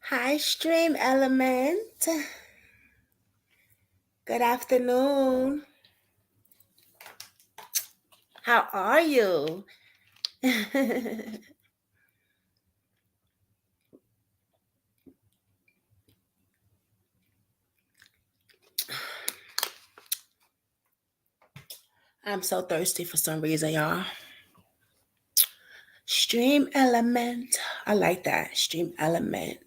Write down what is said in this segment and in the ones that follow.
Hi, Stream Element. Good afternoon. How are you? I'm so thirsty for some reason, y'all. Stream Element. I like that. Stream Element.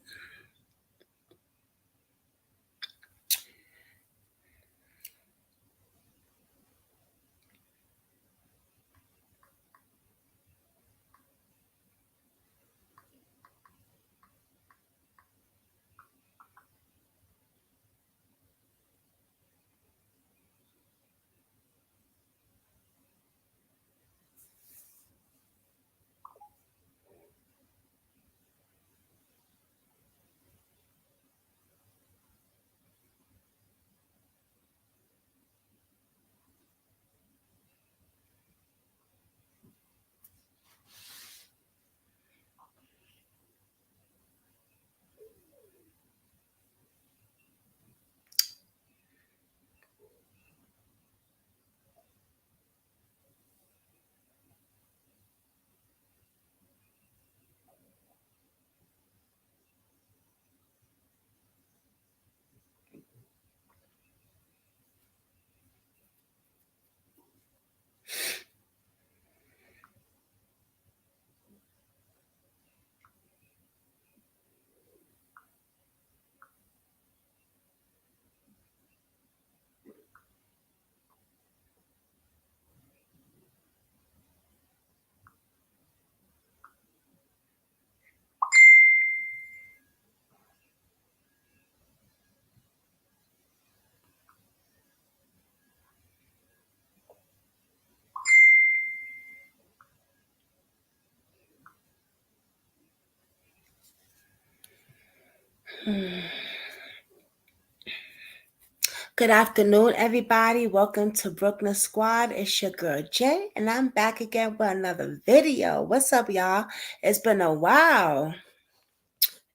Good afternoon, everybody. Welcome to Brooklyn Squad. It's your girl Jay, and I'm back again with another video. What's up, y'all? It's been a while.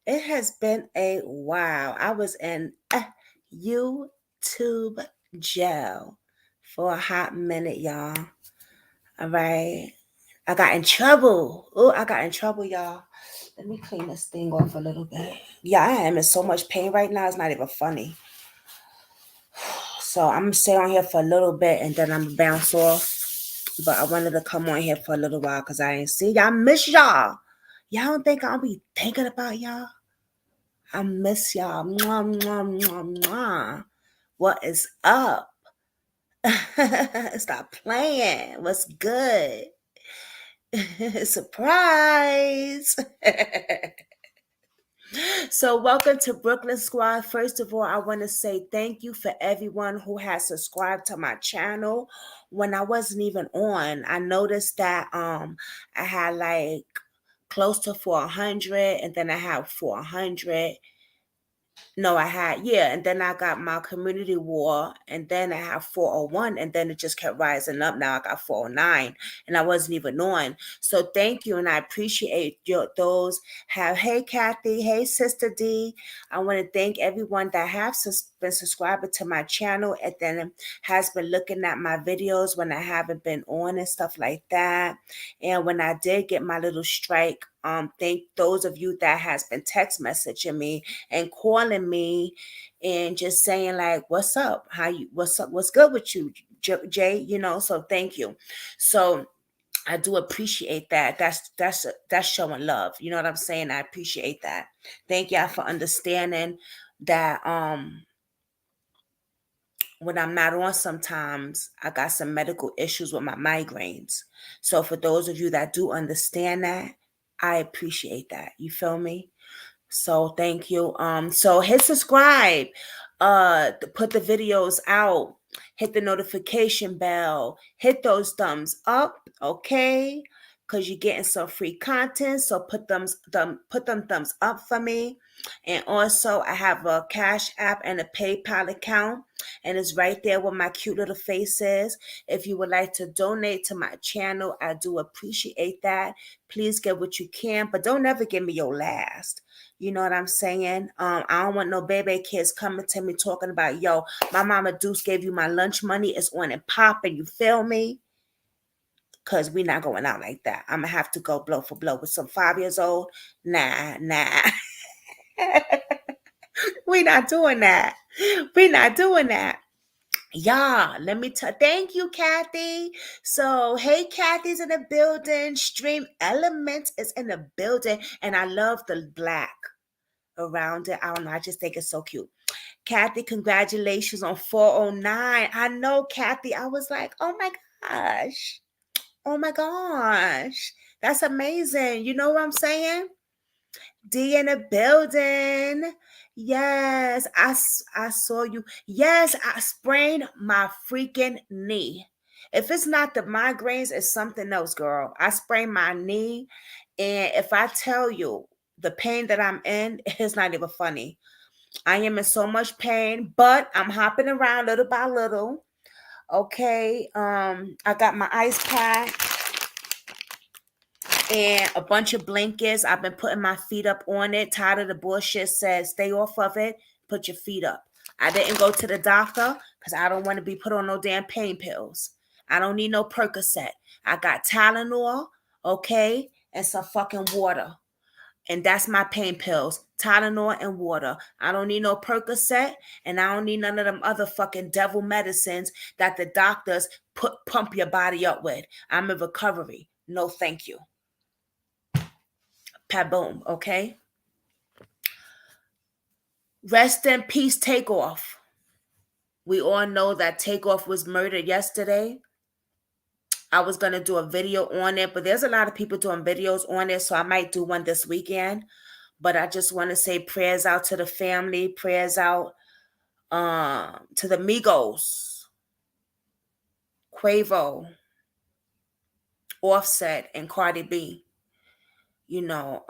It has been a while. I was in YouTube jail for a hot minute, y'all. All right. I got in trouble. Oh, I got in trouble, y'all. Let me clean this thing off a little bit. Yeah, I am in so much pain right now. It's not even funny. So I'm gonna stay on here for a little bit and then I'm gonna bounce off. But I wanted to come on here for a little while because I ain't see y'all. Miss y'all. Y'all don't think I'll be thinking about y'all? I miss y'all. Mwah, mwah, mwah, mwah. What is up? Stop playing. What's good? Surprise. So welcome to Brooklyn Squad. First of all, I want to say thank you for everyone who has subscribed to my channel when I wasn't even on. I noticed that I had like close to 400 and then I had 400. No, I had, yeah, and then I got my community war, and then I have 401, and then it just kept rising up. Now I got 409, and I wasn't even on. So thank you, and I appreciate those. Hey Kathy, hey Sister D. I want to thank everyone that have been subscribing to my channel and then has been looking at my videos when I haven't been on and stuff like that. And when I did get my little strike, thank those of you that has been text messaging me and calling me and just saying like, what's up? What's up? What's good with you, Jay? So thank you. So I do appreciate that. That's showing love. You know what I'm saying? I appreciate that. Thank y'all for understanding that when I'm not on sometimes, I got some medical issues with my migraines. So for those of you that do understand that, I appreciate that. You feel me? So thank you. So hit subscribe, put the videos out, hit the notification bell, hit those thumbs up, okay? Because you're getting some free content. So put them thumbs up for me. And also I have a Cash App and a PayPal account, and it's right there with my cute little faces. If you would like to donate to my channel, I do appreciate that. Please get what you can, but don't ever give me your last. You know what I'm saying? I don't want no baby kids coming to me talking about, yo, my mama Deuce gave you my lunch money. It's on and popping. You feel me? Because we not going out like that. I'm going to have to go blow for blow with some 5 years old. Nah. We not doing that. We not doing that. Yeah, let me tell. Thank you, Kathy. So, hey, Kathy's in the building. Stream Elements is in the building, and I love the black around it. I don't know. I just think it's so cute. Kathy, congratulations on 409. I know, Kathy. I was like, oh my gosh. Oh my gosh. That's amazing. You know what I'm saying? D in the building. Yes, I saw you. Yes, I sprained my freaking knee. If it's not the migraines, it's something else, girl. I sprained my knee. And if I tell you the pain that I'm in, it's not even funny. I am in so much pain, but I'm hopping around little by little. Okay. I got my ice pack and a bunch of blankets. I've been putting my feet up on it. Tired of the bullshit. Says stay off of it. Put your feet up. I didn't go to the doctor because I don't want to be put on no damn pain pills. I don't need no Percocet. I got Tylenol, okay, and some fucking water. And that's my pain pills, Tylenol and water. I don't need no Percocet, and I don't need none of them other fucking devil medicines that the doctors pump your body up with. I'm in recovery. No, thank you. Paboom, okay? Rest in peace, Takeoff. We all know that Takeoff was murdered yesterday. I was going to do a video on it, but there's a lot of people doing videos on it, so I might do one this weekend. But I just want to say prayers out to the family, prayers out to the Migos, Quavo, Offset, and Cardi B. You know,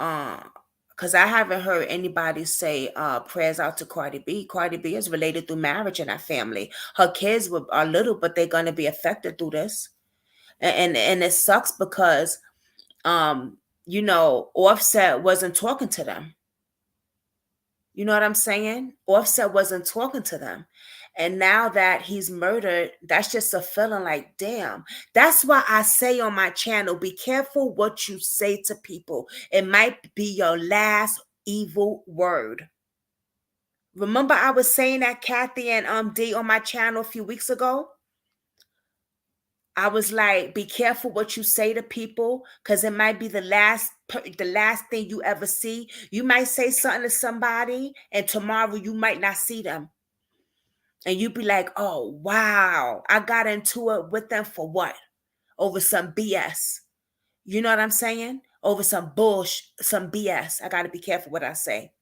because I haven't heard anybody say prayers out to Cardi B. Cardi B is related through marriage in our family. Her kids are little, but they're gonna be affected through this, and it sucks because you know, Offset wasn't talking to them. You know what I'm saying? Offset wasn't talking to them. And now that he's murdered, that's just a feeling like, damn. That's why I say on my channel, be careful what you say to people. It might be your last evil word. Remember I was saying that, Kathy and D, on my channel a few weeks ago? I was like, be careful what you say to people, because it might be the last thing you ever see. You might say something to somebody, and tomorrow you might not see them. And you be like, oh, wow, I got into it with them for what? Over some BS. You know what I'm saying? Over some bullshit, some BS. I got to be careful what I say.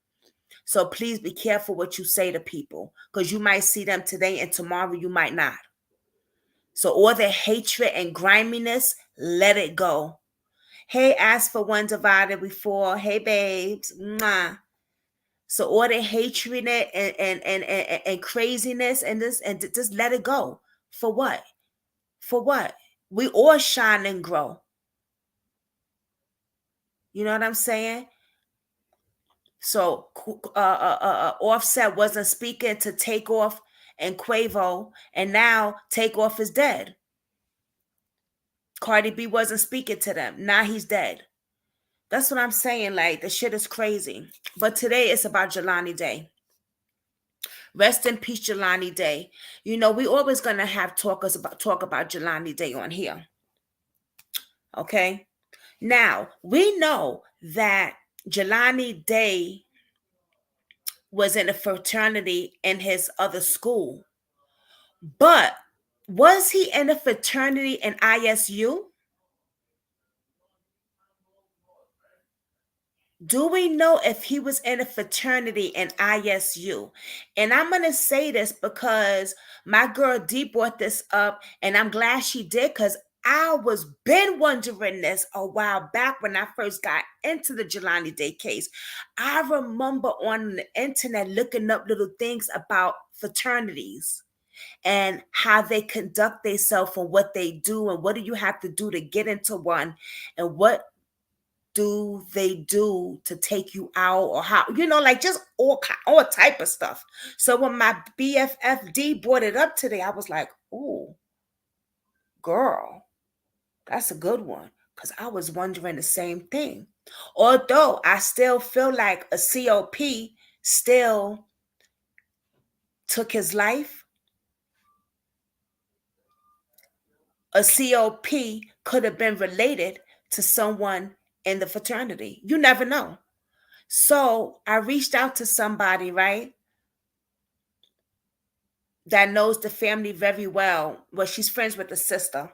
So please be careful what you say to people, because you might see them today and tomorrow you might not. So all the hatred and griminess, let it go. Hey, ask for one divided before. Hey, babes. Mwah. So all the hatred and craziness and this, and just let it go. For what? For what? We all shine and grow. You know what I'm saying? So Offset wasn't speaking to Takeoff and Quavo, and now Takeoff is dead. Cardi B wasn't speaking to them. Now he's dead. That's what I'm saying. Like, the shit is crazy. But today it's about Jelani Day. Rest in peace, Jelani Day. You know, we always gonna have talk about Jelani Day on here. Okay. Now we know that Jelani Day was in a fraternity in his other school, but was he in a fraternity in ISU? Do we know if he was in a fraternity in ISU? And I'm going to say this because my girl D brought this up, and I'm glad she did because I was been wondering this a while back when I first got into the Jelani Day case. I remember on the internet looking up little things about fraternities and how they conduct themselves and what they do and what do you have to do to get into one and what do they do to take you out or how like just all type of stuff. So when my BFFD brought it up today, I was like, "Oh, girl, that's a good one," because I was wondering the same thing. Although I still feel like a COP still took his life, a COP could have been related to someone in the fraternity. You never know. So I reached out to somebody, right, that knows the family very well. Well, she's friends with the sister.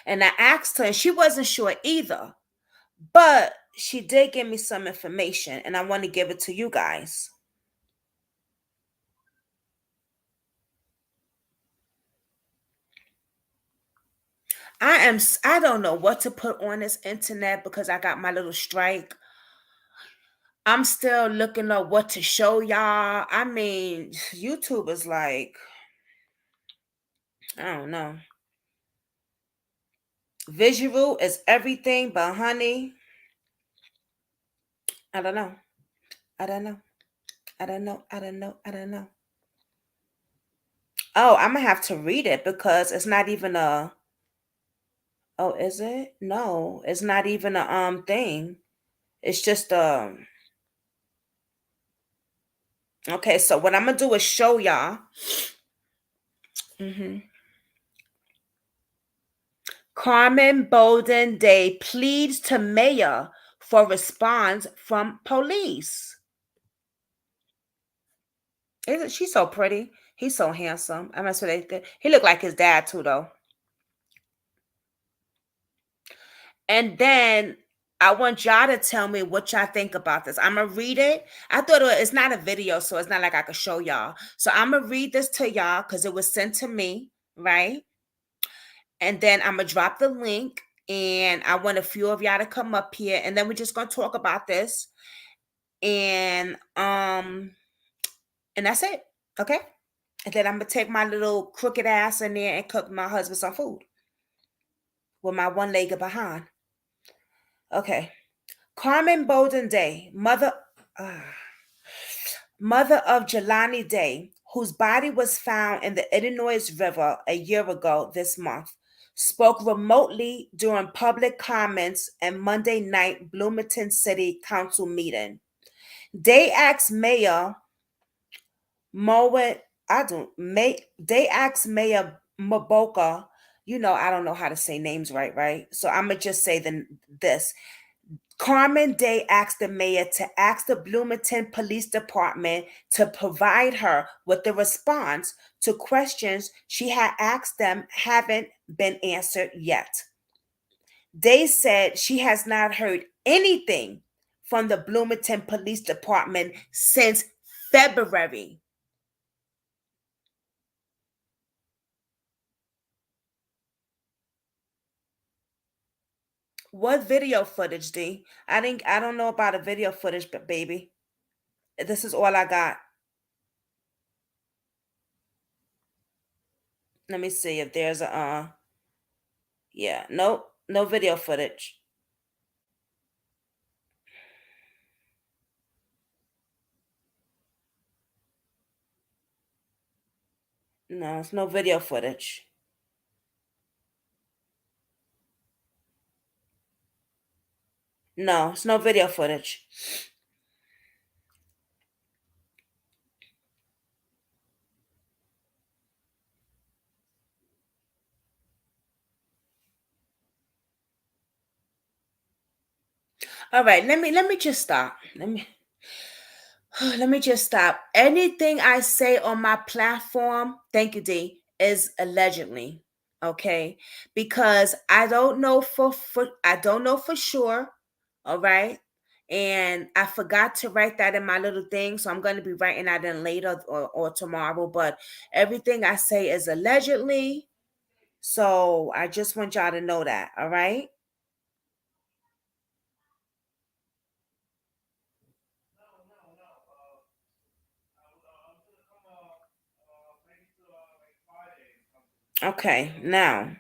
And I asked her, and she wasn't sure either, but she did give me some information, and I want to give it to you guys. I don't know what to put on this internet because I got my little strike. I'm still looking up what to show y'all. I mean, YouTube is like, I don't know. Visual is everything, but honey, I don't know. I don't know. I don't know. I don't know. I don't know. Oh, I'm gonna have to read it because it's not even a. Oh, is it? No, it's not even a thing. It's just Okay, so what I'm gonna do is show y'all. hmm Carmen Bolden Day pleads to mayor for response from police. Isn't she so pretty? He's so handsome. I must say that he looked like his dad too, though. And then I want y'all to tell me what y'all think about this. I'm gonna read it. I thought it's not a video, so it's not like I could show y'all. So I'm gonna read this to y'all because it was sent to me, right? And then I'm gonna drop the link, and I want a few of y'all to come up here, and then we're just gonna talk about this, and and that's it, okay? And then I'm gonna take my little crooked ass in there and cook my husband some food with my one leg behind. Okay. Carmen Bolden Day, uh, mother of Jelani Day, whose body was found in the Illinois River a year ago this month, spoke remotely during public comments and Monday night Bloomington City Council meeting. Day asked Mayor Mowat, I don't May they asked Mayor Maboka, I don't know how to say names right? So I'm gonna just say this. Carmen Day asked the mayor to ask the Bloomington Police Department to provide her with the response to questions she had asked them haven't been answered yet. Day said she has not heard anything from the Bloomington Police Department since February. What video footage, D? I don't know about a video footage, but baby, this is all I got. Let me see if there's a yeah, nope, no video footage. No, it's no video footage. No, it's no video footage. All right, let me just stop. Let me just stop. Anything I say on my platform, thank you, D, is allegedly. Okay? Because I don't know for sure. All right. And I forgot to write that in my little thing, so I'm going to be writing that in later or tomorrow. But everything I say is allegedly. So I just want y'all to know that. All right. Okay. Now,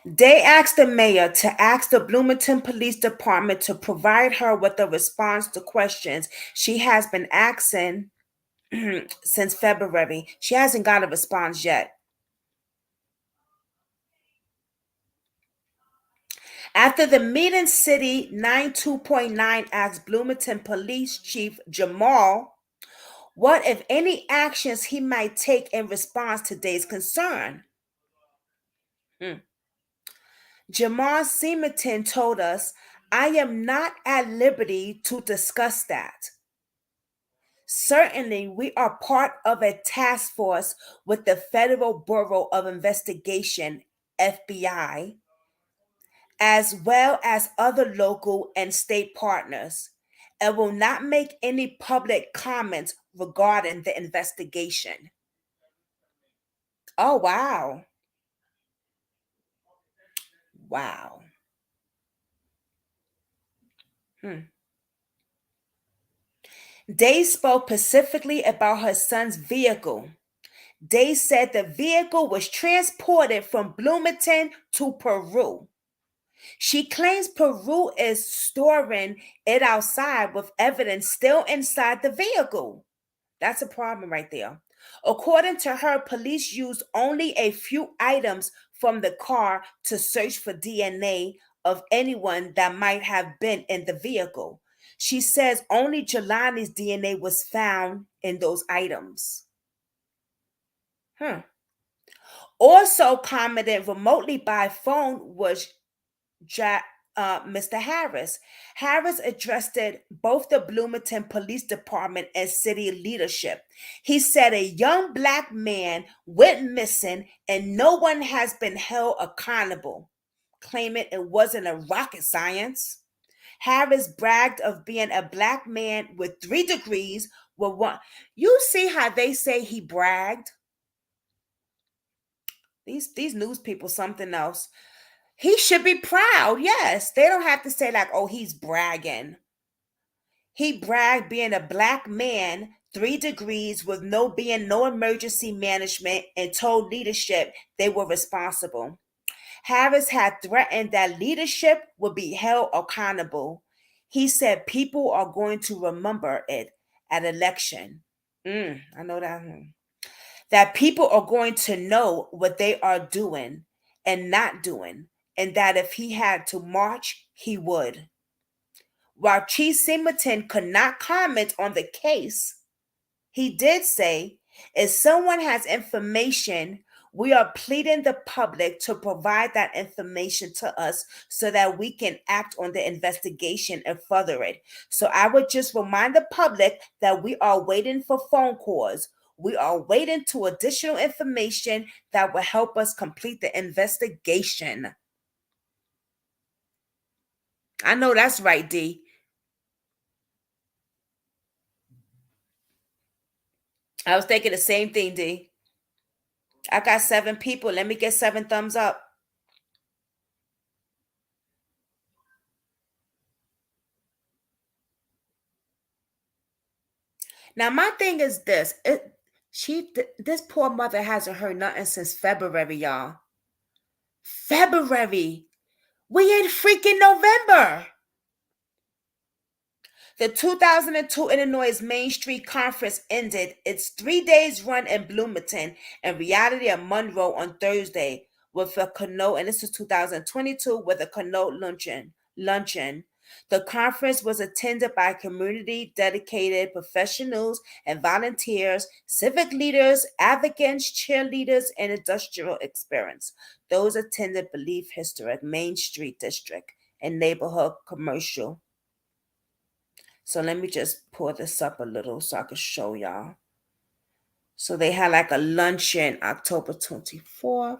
they asked the mayor to ask the Bloomington Police Department to provide her with a response to questions she has been asking since February. She hasn't got a response yet. After the meeting, City 92.9 asked Bloomington Police Chief Jamal what, if any, actions he might take in response to today's concern. Hmm. Jamal Seamerton told us, I am not at liberty to discuss that. Certainly, we are part of a task force with the Federal Bureau of Investigation, FBI, as well as other local and state partners, and will not make any public comments regarding the investigation. Oh, wow. Wow. Hmm. They spoke specifically about her son's vehicle. They said the vehicle was transported from Bloomington to Peru. She claims Peru is storing it outside with evidence still inside the vehicle. That's a problem right there. According to her, police used only a few items from the car to search for DNA of anyone that might have been in the vehicle. She says only Jelani's DNA was found in those items. Hmm. Also commented remotely by phone was Mr. Harris. Harris addressed both the Bloomington Police Department and city leadership. He said a young black man went missing and no one has been held accountable, claiming it wasn't a rocket science. Harris bragged of being a black man with 3 degrees with one. You see how they say he bragged? These news people something else. He should be proud. Yes. They don't have to say, like, oh, he's bragging. He bragged being a black man, 3 degrees, with no emergency management, and told leadership they were responsible. Harris had threatened that leadership would be held accountable. He said people are going to remember it at election. I know that. That people are going to know what they are doing and not doing, and that if he had to march, he would. While Chief Singleton could not comment on the case, he did say, if someone has information, we are pleading the public to provide that information to us so that we can act on the investigation and further it. So I would just remind the public that we are waiting for phone calls. We are waiting to additional information that will help us complete the investigation. I know that's right, D. I was thinking the same thing, D. I got 7 people. Let me get 7 thumbs up. Now my thing is this: this poor mother hasn't heard nothing since February, y'all. February. We in freaking November. The 2002 Illinois Main Street Conference ended its 3 days run in Bloomington and Reality of Monroe on Thursday with a keynote, and this is 2022 with a keynote luncheon. The conference was attended by community dedicated professionals and volunteers, civic leaders, advocates, cheerleaders, and industrial experience. Those attended Believe Historic Main Street District and neighborhood commercial. So let me just pull this up a little so I can show y'all. So they had like a luncheon October 24th.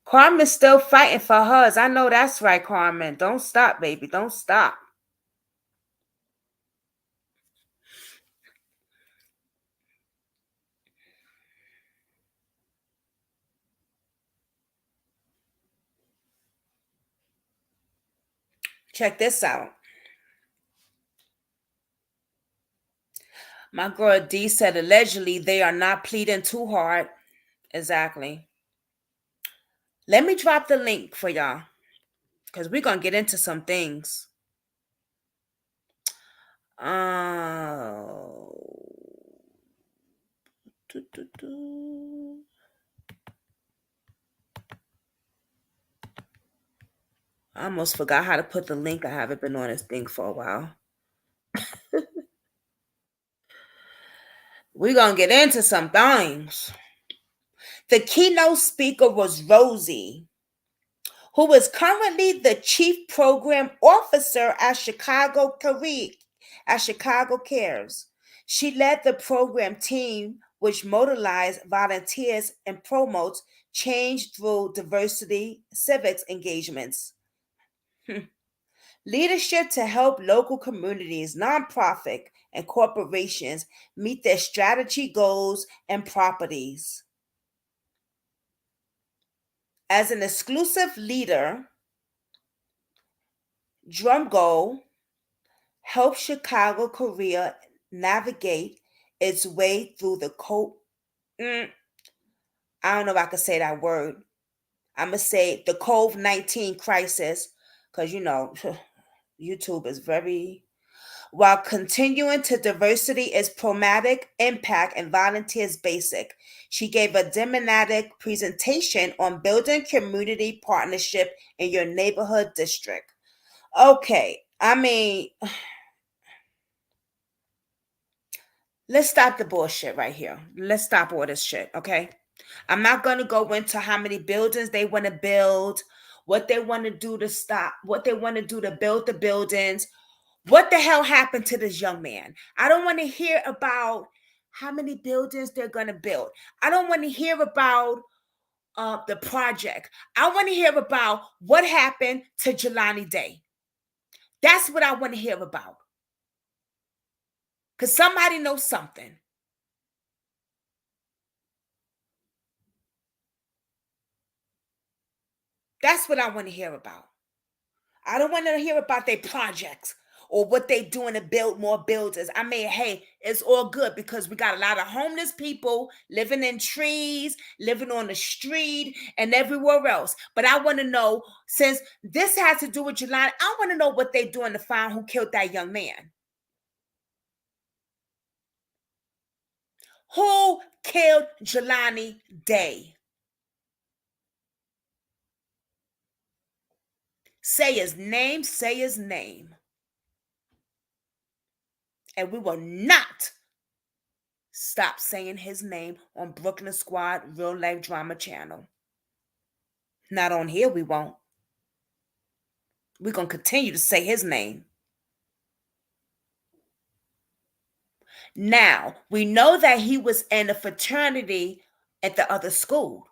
Carmen's still fighting for hers. I know that's right, Carmen. Don't stop, baby. Don't stop. Check this out. My girl D said allegedly they are not pleading too hard. Exactly. Let me drop the link for y'all because we're going to get into some things. Oh. Doo, doo, doo. I almost forgot how to put the link. I haven't been on this thing for a while. We're going to get into some things. The keynote speaker was Rosie, who is currently the chief program officer at Chicago Cares. She led the program team, which mobilizes volunteers and promotes change through diversity civics engagements. Leadership to help local communities, nonprofit, and corporations meet their strategy goals and properties. As an exclusive leader, drum goal help Chicago Korea navigate its way through the I don't know if I could say that word. I'm gonna say the COVID-19 crisis, because YouTube is very while continuing to diversity is pragmatic impact and volunteers basic. She gave a dramatic presentation on building community partnership in your neighborhood district. Okay, I mean, let's stop the bullshit right here. Let's stop all this shit, okay? I'm not going to go into how many buildings they want to build, what they want to do to stop, what they want to do to build the buildings. What the hell happened to this young man? I don't want to hear about how many buildings they're going to build. I don't want to hear about the project. I want to hear about what happened to Jelani Day. That's what I want to hear about. Because somebody knows something. That's what I want to hear about. I don't want to hear about their projects or what they doing to build more buildings. I mean, hey, it's all good because we got a lot of homeless people living in trees, living on the street, and everywhere else. But I want to know, since this has to do with Jelani, I want to know what they're doing to find who killed that young man. Who killed Jelani Day? Say his name, say his name. And we will not stop saying his name on Brooklyn Squad Real Life Drama Channel. Not on here, we won't. We're going to continue to say his name. Now, we know that he was in a fraternity at the other school.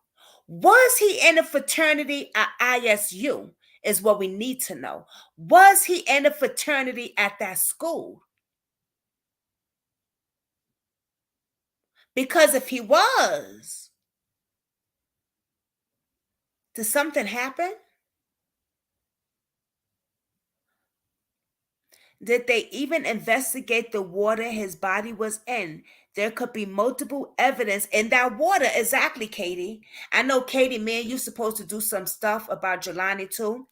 Was he in a fraternity at ISU? Is what we need to know. Was he in a fraternity at that school? Because if he was, did something happen? Did they even investigate the water his body was in? There could be multiple evidence in that water. Exactly, Katie. I know, Katie, man, you're supposed to do some stuff about Jelani too.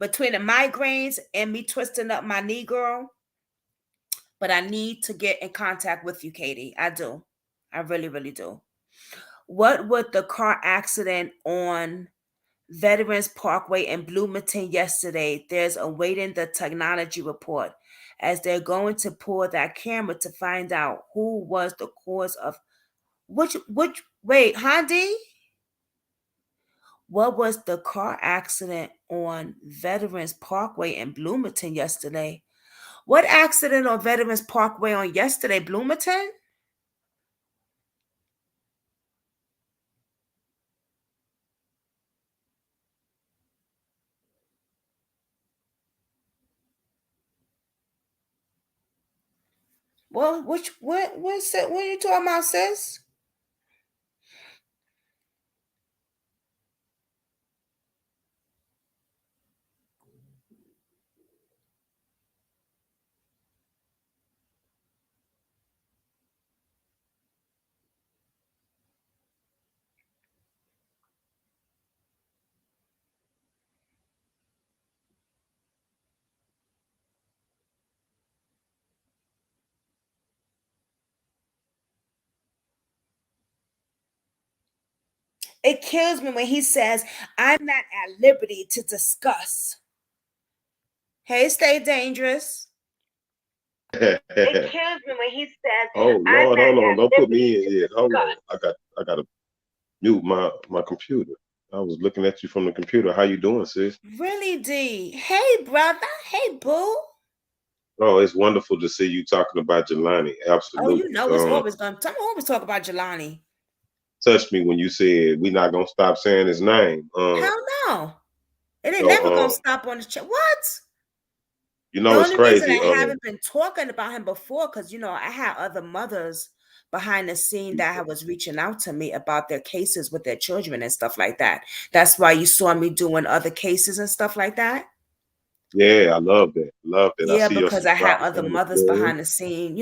Between the migraines and me twisting up my knee, girl. But I need to get in contact with you, Katie. I do. I really, really do. What would the car accident on Veterans Parkway in Bloomington yesterday? There's awaiting the technology report as they're going to pull that camera to find out who was the cause of which wait, Handy? What was the car accident on Veterans Parkway in Bloomington yesterday? What accident on Veterans Parkway on yesterday, Bloomington? Well, what are you talking about, sis? It kills me when he says, I'm not at liberty to discuss. Hey, stay dangerous. It kills me when he says, Oh I'm Lord, not hold on. at Don't put liberty me in to yet. Hold on. discuss. I gotta mute my computer. I was looking at you from the computer. How you doing, sis? Really, D? Hey, brother. Hey, boo. Oh, it's wonderful to see you talking about Jelani. Oh, you Absolutely. know it's always going to always talk about Jelani. Touched me when you said we're not gonna stop saying his name. Hell no. It ain't So never going to stop on the chat. What? you The know it's only reason I crazy. haven't been talking about him before, because I had other mothers behind the scene that was reaching out to me about their cases with their children and stuff like that. That's why you saw me doing other cases and stuff like that. Yeah, I love that. Love that. I Yeah, see your because I had subscriber other count is mothers growing. behind the scene,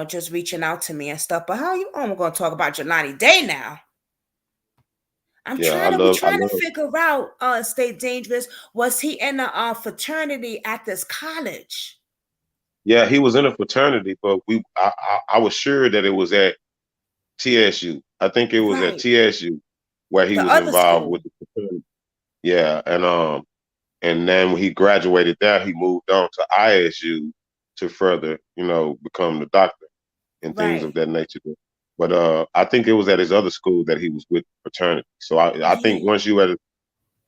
just reaching out to me and stuff. But how you I'm gonna talk about Jelani Day now? Yeah, We I trying to love. figure out, Stay Dangerous. Was he in a fraternity at this college? Yeah, he was in a fraternity, but I was sure that it was at TSU. I think it was at Right. TSU where he The was other involved school. with the fraternity. Yeah, and then when he graduated there, he moved on to ISU to further, become the doctor and things of Right. that nature. But I think it was at his other school that he was with fraternity. So I think Yeah. once you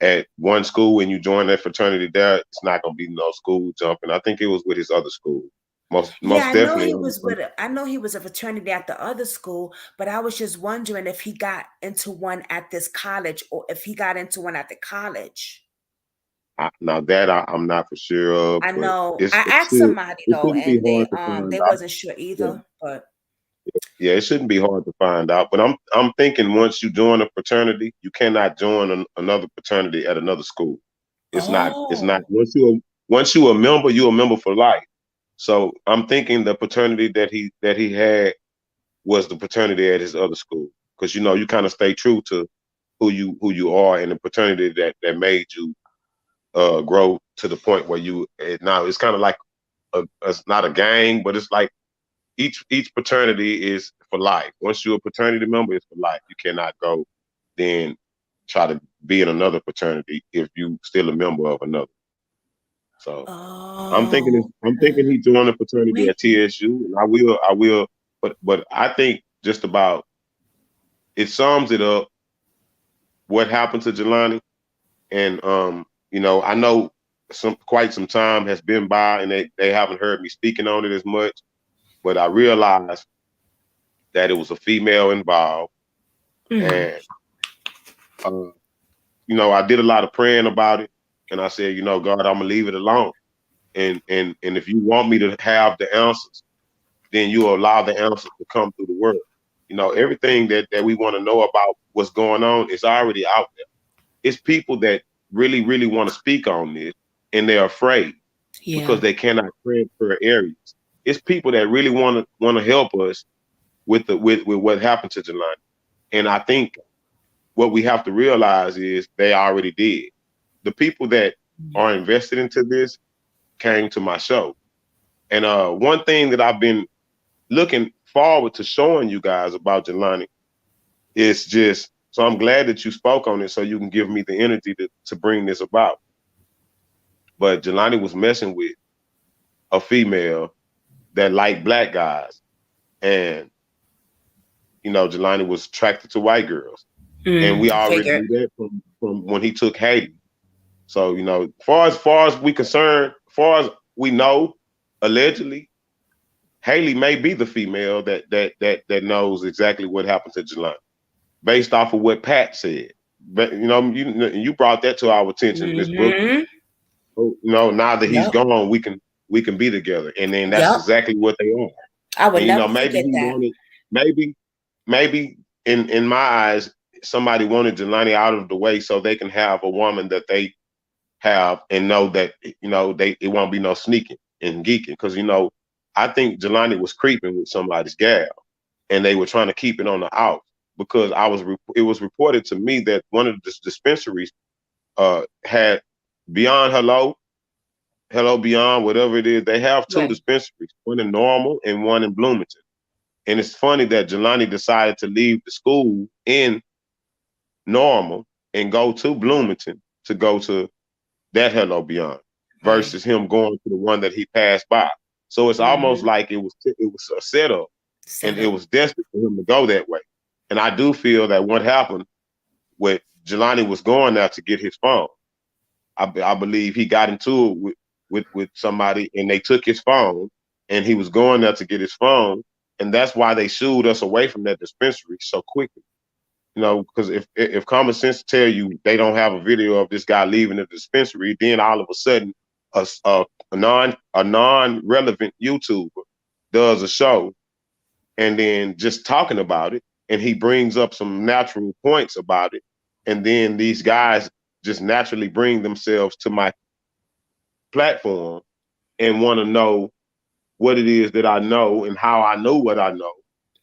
at one school and you join that fraternity there, it's not gonna be no school jumping. I think it was with his other school. Yeah, Most I know definitely. he was with I know he was a fraternity at the other school, but I was just wondering if he got into one at this college or if he got into one at the college. Now that I'm not for sure of, I but know. I it's asked still somebody it though, shouldn't be and they hard to find they out. wasn't sure Yeah. either. But Yeah, it shouldn't be hard to find out. But I'm thinking once you join a fraternity, you cannot join another fraternity at another school. It's not oh, once you a member, you're a member for life. So I'm thinking the fraternity that he had was the fraternity at his other school. Because you kind of stay true to who you are and the fraternity that made you grow to the point where now it's kind of like it's not a gang, but it's like each fraternity is for life. Once you're a fraternity member, it's for life. You cannot go then try to be in another fraternity if you still a member of another. So oh, I'm thinking he joined a fraternity wait. at TSU, and I will, but I think just about it sums it up what happened to Jelani, and I know quite some time has been by, and they haven't heard me speaking on it as much, but I realized that it was a female involved, Mm, and uh, I did a lot of praying about it, and I said, God, I'm gonna leave it alone, and if you want me to have the answers, then you allow the answers to come through the word. Everything that we want to know about what's going on is already out there. It's people that really, really want to speak on this, and they're afraid because yeah. they cannot transfer areas. It's people that really want to help us with what happened to Jelani. And I think what we have to realize is they already did. The people that are invested into this came to my show. And one thing that I've been looking forward to showing you guys about Jelani is just so I'm glad that you spoke on it so you can give me the energy to bring this about. But Jelani was messing with a female that liked black guys. And, Jelani was attracted to white girls. And we I already figured. knew that from when he took Haiti. So, far as we concerned, far as we know, allegedly, Haley may be the female that knows exactly what happened to Jelani, based off of what Pat said. But you brought that to our attention, Miss Brooke. Mm-hmm. So, now that he's Yep. gone, we can be together, and then that's Yep. exactly what they are. I would And never maybe forget he that. wanted, maybe in my eyes, somebody wanted Jelani out of the way so they can have a woman that they have and know that they it won't be no sneaking and geeking because I think Jelani was creeping with somebody's gal and they were trying to keep it on the out because it was reported to me that one of the dispensaries had Beyond Hello Beyond, whatever it is, they have two Right. dispensaries, one in Normal and one in Bloomington. And it's funny that Jelani decided to leave the school in Normal and go to Bloomington to go to that Hello Beyond Right. versus him going to the one that he passed by. So it's almost Mm-hmm. like it was a setup, and Set it up. was destined for him to go that way. And I do feel that what happened with Jelani was going there to get his phone. I believe he got into it with somebody, and they took his phone, and he was going there to get his phone, and that's why they shooed us away from that dispensary so quickly. Because if common sense tell you they don't have a video of this guy leaving the dispensary, then all of a sudden a non relevant YouTuber does a show and then just talking about it, and he brings up some natural points about it, and then these guys just naturally bring themselves to my platform and want to know what it is that I know and how I know what I know,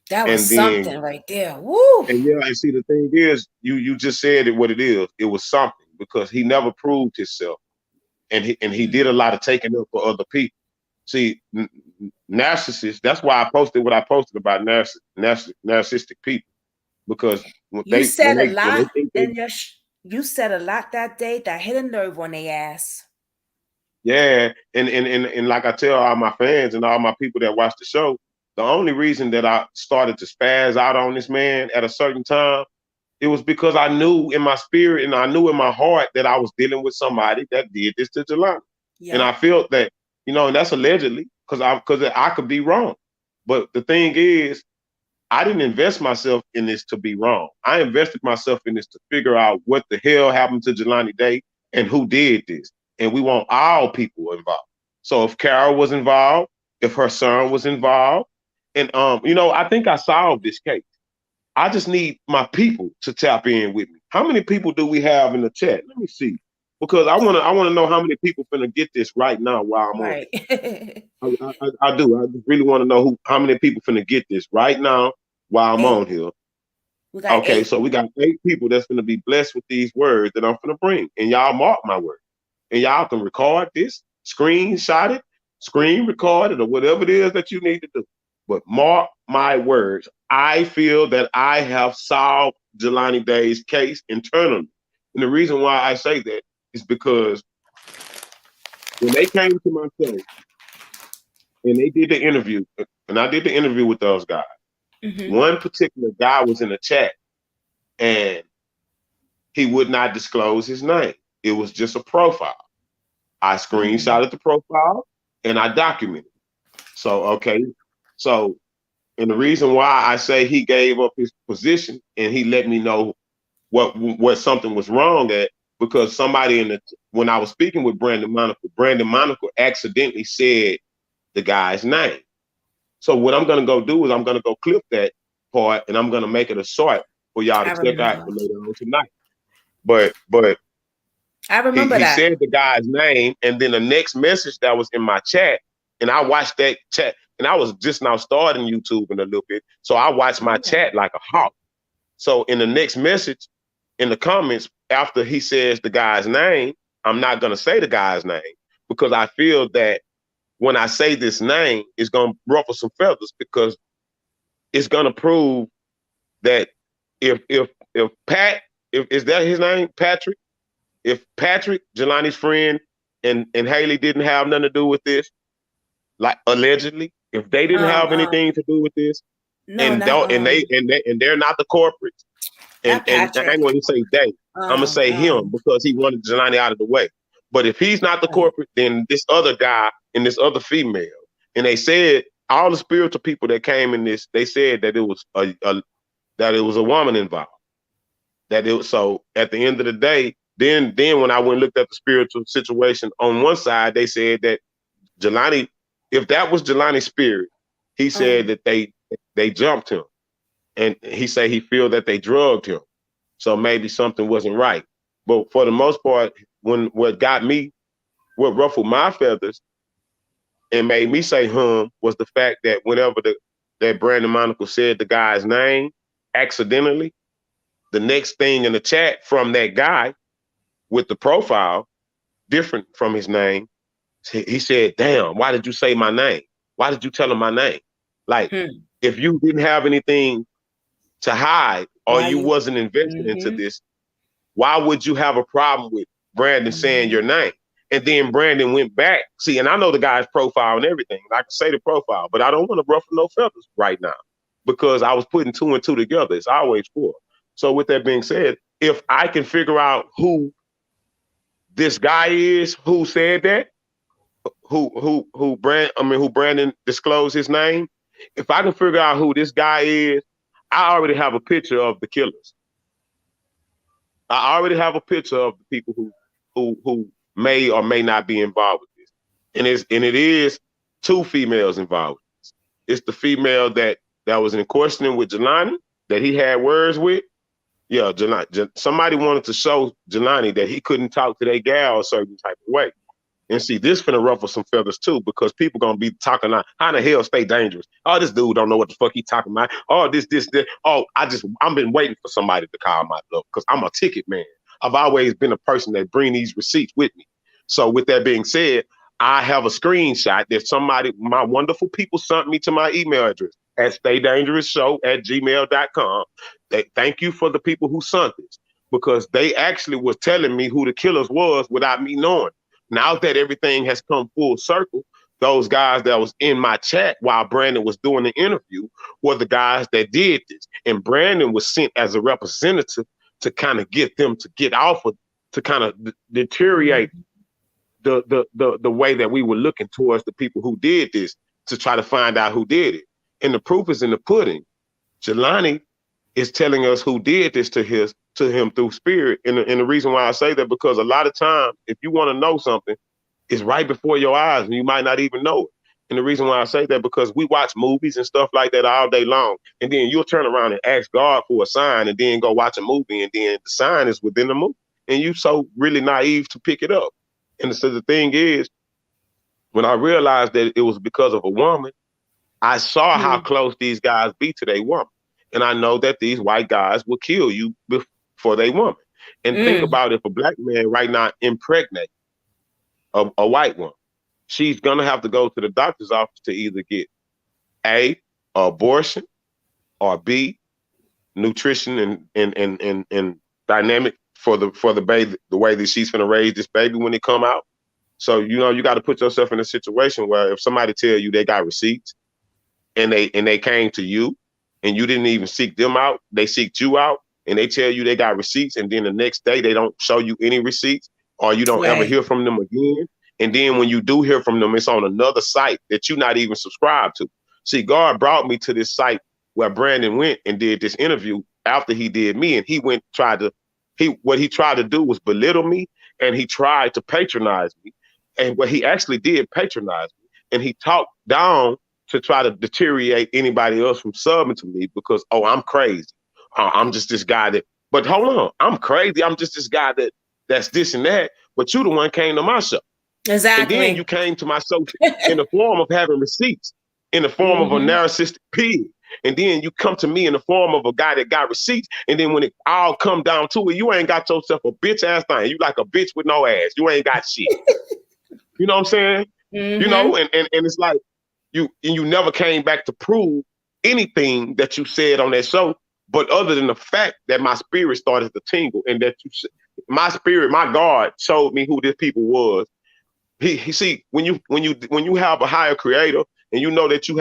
That was and then something right there. Woo! and yeah, and see the thing is, you just said it what it is. It was something because he never proved himself, and he did a lot of taking up for other people. See, narcissists. That's why I posted what I posted about narcissistic people because when You they said when a they when lot they think they in your. You said a lot that day that hit a nerve on their ass. yeah, and like I tell all my fans and all my people that watch the show, the only reason that I started to spaz out on this man at a certain time, it was because I knew in my spirit and I knew in my heart that I was dealing with somebody that did this to Jelani. And I Yep. felt that, and that's allegedly because I could be wrong. But the thing is, I didn't invest myself in this to be wrong. I invested myself in this to figure out what the hell happened to Jelani Day and who did this. And we want all people involved. So if Carol was involved, if her son was involved, and I think I solved this case. I just need my people to tap in with me. How many people do we have in the chat? Let me see. Because I wanna know how many people finna get this right now while I'm on Right. here. I do. I just really want to know how many people finna get this right now while I'm Eight. on here. We got Okay, eight. so we got 8 people that's gonna be blessed with these words that I'm gonna bring, and y'all mark my word, and y'all can record this, screenshot it, screen record it, or whatever it is that you need to do. But mark my words, I feel that I have solved Jelani Day's case internally, and the reason why I say that is because when they came to my show and they did the interview, and I did the interview with those guys. Mm-hmm. One particular guy was in the chat, and he would not disclose his name. It was just a profile. I Mm. screenshotted the profile and I documented it. So, okay. So, and the reason why I say he gave up his position and he let me know what something was wrong at, because somebody when I was speaking with Brandon Monaco accidentally said the guy's name. So what I'm gonna go do is I'm gonna go clip that part and I'm gonna make it a short for y'all to I check out remember. for later on tonight. But I he remember he that. said the guy's name, and then the next message that was in my chat, and I watched that chat, and I was just now starting YouTube in a little bit, so I watched my Oh. chat like a hawk. So in the next message, in the comments, after he says the guy's name, I'm not gonna say the guy's name because I feel that when I say this name, it's gonna ruffle some feathers because it's gonna prove that if Pat, if is that his name, Patrick? If Patrick, Jelani's friend, and Haley didn't have nothing to do with this, like allegedly, if they didn't Um, have um, anything to do with this, no, and not don't and they're not the corporates, and not and I Patrick. ain't going to say they, I'm gonna Um, say him um, because he wanted Jelani out of the way. But if he's not the right. corporate, then this other guy and this other female, and they said all the spiritual people that came in this, they said that it was a woman involved. That it was, so at the end of the day, then when I went and looked at the spiritual situation on one side, they said that Jelani, if that was Jelani's spirit, he said Um, that they jumped him, and he said he feel that they drugged him, so maybe something wasn't right. But for the most part, what ruffled my feathers and made me say was the fact that whenever that Brandon Monaco said the guy's name accidentally, the next thing in the chat from that guy with the profile different from his name, he said, "Damn, why did you say my name? Why did you tell him my name?" Like, hmm. If you didn't have anything to hide or Why you you? wasn't invested into Mm-hmm. this, why would you have a problem with Brandon saying Mm-hmm. your name? And then Brandon went back. See, and I know the guy's profile and everything. I can say the profile, but I don't want to ruffle no feathers right now because I was putting two and two together. It's always four. So with that being said, if I can figure out who this guy is, who said that, who Brandon disclosed his name, if I can figure out who this guy is, I already have a picture of the killers. I already have a picture of the people who may or may not be involved with this. And it is two females involved. It's the female that was in questioning with Jelani, that he had words with. Yeah, Jelani. Somebody wanted to show Jelani that he couldn't talk to that gal a certain type of way. And see, this finna ruffle some feathers too, because people gonna be talking like, how the hell stay dangerous? Oh, this dude don't know what the fuck he talking about. Oh, this. Oh, I've been waiting for somebody to call my bluff because I'm a ticket man. I've always been a person that bring these receipts with me. So with that being said, I have a screenshot that somebody, my wonderful people sent me to my email address at staydangerousshow@gmail.com. Thank you for the people who sent this because they actually was telling me who the killers was without me knowing. Now that everything has come full circle, those guys that was in my chat while Brandon was doing the interview were the guys that did this. And Brandon was sent as a representative to kind of get them to get off of, to kind of deteriorate Mm-hmm. the way that we were looking towards the people who did this to try to find out who did it. And the proof is in the pudding. Jelani is telling us who did this to him through spirit. And the reason why I say that, because a lot of times, if you want to know something, it's right before your eyes and you might not even know it. And the reason why I say that, because we watch movies and stuff like that all day long. And then you'll turn around and ask God for a sign and then go watch a movie. And then the sign is within the movie. And you so really naive to pick it up. And so the thing is, when I realized that it was because of a woman, I saw how close these guys be to their woman. And I know that these white guys will kill you before they woman. And think Mm. about if a black man right now impregnate a white woman, she's gonna have to go to the doctor's office to either get A, abortion, or B, nutrition and dynamic for the baby, the way that she's gonna raise this baby when it come out. So you got to put yourself in a situation where if somebody tell you they got receipts and they came to you and you didn't even seek them out, they seeked you out and they tell you they got receipts and then the next day they don't show you any receipts or you don't ever Right. hear from them again. And then when you do hear from them, it's on another site that you're not even subscribed to. See, God brought me to this site where Brandon went and did this interview after he did me, and he went tried to what he tried to do was belittle me and he tried to patronize me. And what he actually did patronize me and he talked down to try to deteriorate anybody else from subbing to me because, oh, I'm crazy. I'm just this guy that, but hold on, I'm crazy. I'm just this guy that's this and that. But you the one came to my show. And then you Exactly. came to my show in the form of having receipts, in the form of a Mm-hmm. narcissistic pig. And then you come to me in the form of a guy that got receipts. And then when it all come down to it, you ain't got yourself a bitch ass thing. You like a bitch with no ass. You ain't got shit. You know what I'm saying? Mm-hmm. And it's like you never came back to prove anything that you said on that show, but other than the fact that my spirit started to tingle and that my spirit, my God showed me who this people was. He see when you have a higher creator and you know that you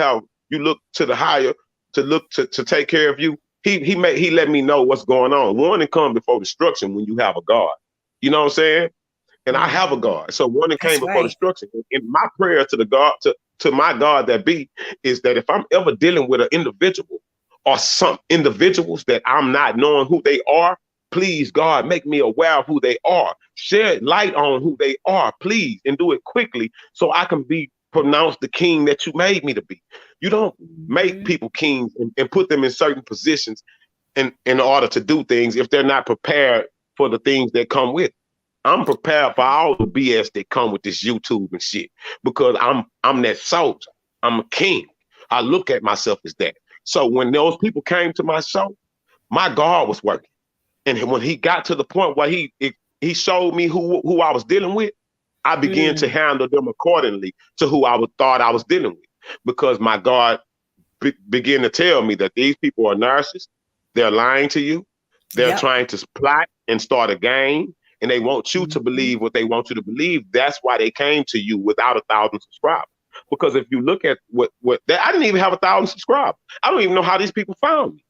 look to the higher to look to take care of you. He let me know what's going on. Warning come before destruction when you have a God. You know what I'm saying? And I have a Mm-hmm. God. So warning came That's before right. destruction. And my prayer to the God, to my God that be, is that if I'm ever dealing with an individual or some individuals that I'm not knowing who they are, please, God, make me aware of who they are. Shed light on who they are, please, and do it quickly so I can be pronounced the king that you made me to be. You don't make Mm-hmm. people kings and put them in certain positions in order to do things if they're not prepared for the things that come with it. I'm prepared for all the BS that come with this YouTube and shit because I'm that soldier. I'm a king. I look at myself as that. So when those people came to my show, my God was working. And when he got to the point where he showed me who I was dealing with, I began to Mm. handle them accordingly to who thought I was dealing with. Because my God begin to tell me that these people are narcissists. They're lying to you. They're Yep. trying to plot and start a game, and they want you to Hmm. believe what they want you to believe. That's why they came to you without 1,000 subscribers. Because if you look at I didn't even have 1,000 subscribers. I don't even know how these people found me.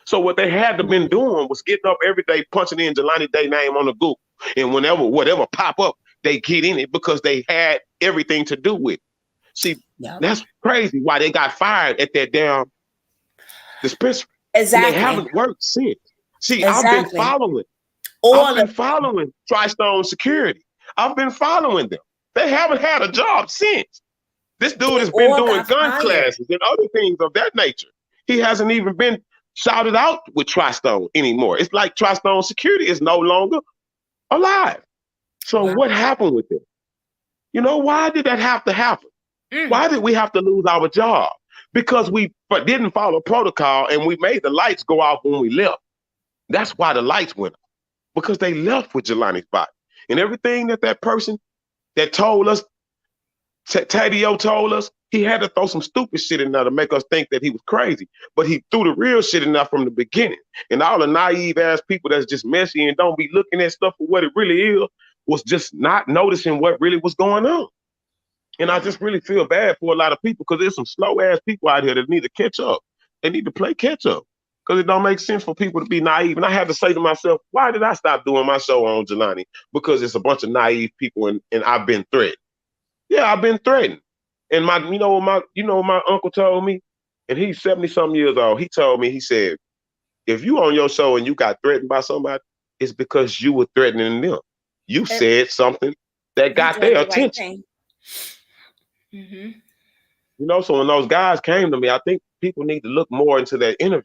So what they had to been doing was getting up every day, punching in Jelani Day name on the Google, and whenever whatever pop up, they get in it because they had everything to do with it. See, Yep. that's crazy why they got fired at that damn dispensary, and they Exactly. haven't worked since. See, Exactly. I've All been of following TriStone Security. I've been following them. They haven't had a job since. This dude they has been all doing got gun fired. classes and other things of that nature. He hasn't even been shouted out with TriStone anymore. It's like TriStone Security is no longer alive. So Wow. what happened with them? You know, why did that have to happen? Mm. Why did we have to lose our job? Because we didn't follow protocol and we made the lights go off when we left. That's why the lights went off. Because they left with Jelani's body. And everything that person that told us, Tadio told us, he had to throw some stupid shit in there to make us think that he was crazy. But he threw the real shit in there from the beginning. And all the naive ass people that's just messy and don't be looking at stuff for what it really is was just not noticing what really was going on. And I just really feel bad for a lot of people because there's some slow ass people out here that need to catch up. They need to play catch up because it don't make sense for people to be naive. And I had to say to myself, why did I stop doing my show on Jelani? Because it's a bunch of naive people and I've been threatened. Yeah, I've been threatened. And what my uncle told me, and he's 70 something years old. He told me, he said, if you on your show and you got threatened by somebody, it's because you were threatening them. You It, said something that you got doing their the right attention. thing. Hmm. So when those guys came to me, I think people need to look more into that interview.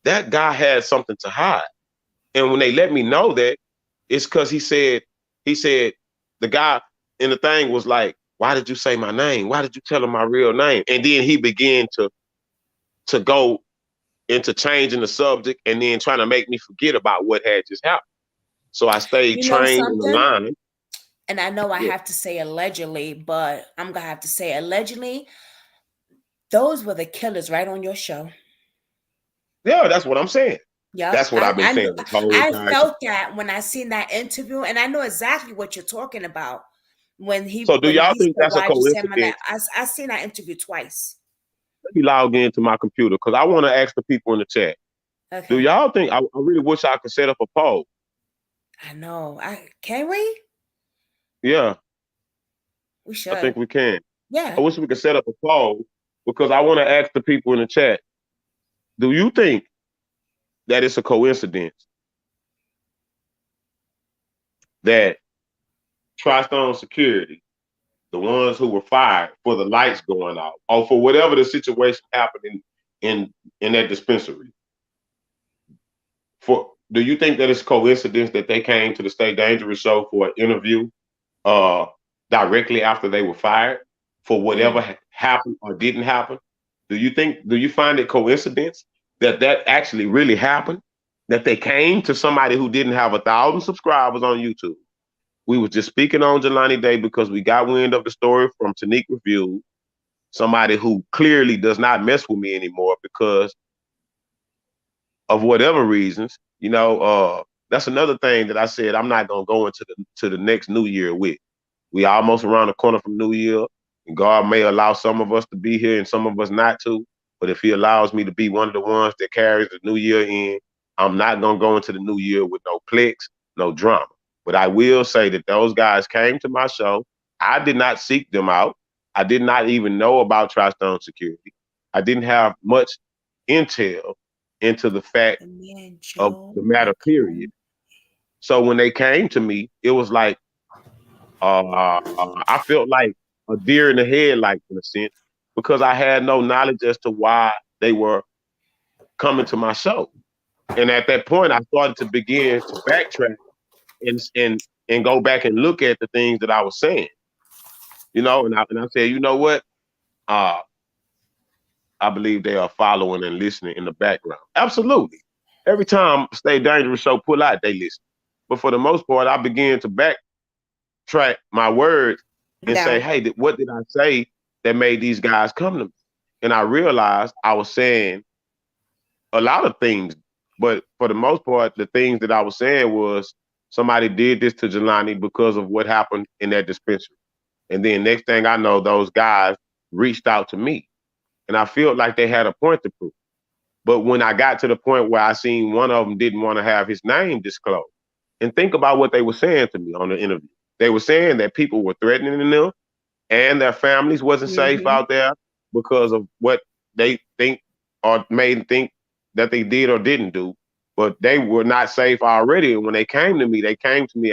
That guy had something to hide. And when they let me know that, it's because he said, the guy in the thing was like, why did you say my name? Why did you tell him my real name? And then he began to go into changing the subject and then trying to make me forget about what had just happened. So I stayed You know trained in the something? line. And I know I Yeah, have to say allegedly, but I'm gonna have to say allegedly, those were the killers right on your show. yeah, that's what I'm saying. Yep. That's what I've been saying this whole I entire time. felt that when I seen that interview, and I know exactly what you're talking about. So do When y'all he think said, that's a "Why'd you say my name?" coincidence? I seen that interview twice. Let me log into my computer because I want to ask the people in the chat. Do Okay. y'all think I really wish I could set up a poll? I know. I can we? Yeah, We I think should. we can. I Yeah. wish we could set up a poll because I want to ask the people in the chat. Do you think that it's a coincidence that TriStone Security, the ones who were fired for the lights going off, or for whatever the situation happened in that dispensary, do you think that it's coincidence that they came to the Stay Dangerous show for an interview uh, directly after they were fired for whatever Mm. happened or didn't happen? Do you find it coincidence that actually really happened? That they came to somebody who didn't have 1,000 subscribers on YouTube. We was just speaking on Jelani Day because we got wind of the story from Tanique Review, somebody who clearly does not mess with me anymore because of whatever reasons. That's another thing that I said I'm not gonna go into the next New Year with. We almost around the corner from New Year, and God may allow some of us to be here and some of us not to. But if He allows me to be one of the ones that carries the New Year in, I'm not gonna go into the New Year with no clicks, no drama. But I will say that those guys came to my show. I did not seek them out. I did not even know about TriStone Security. I didn't have much intel into the fact The man of Joe the matter, period. McCone. So when they came to me, it was like I felt like a deer in the headlights in a sense because I had no knowledge as to why they were coming to my show. And at that point, I started to begin to backtrack and go back and look at the things that I was saying, and I said, you know what? Uh, I believe they are following and listening in the background. Absolutely. Every time Stay Dangerous show pull out, they listen. But for the most part, I began to backtrack my words and say, Down. hey, what did I say that made these guys come to me? And I realized I was saying a lot of things, but for the most part, the things that I was saying was somebody did this to Jelani because of what happened in that dispensary. And then next thing I know, those guys reached out to me, and I felt like they had a point to prove. But when I got to the point where I seen one of them didn't want to have his name disclosed, and think about what they were saying to me on the interview. They were saying that people were threatening them and their families wasn't safe Mm-hmm. out there because of what they think or made think that they did or didn't do. But they were not safe already. And when they came to me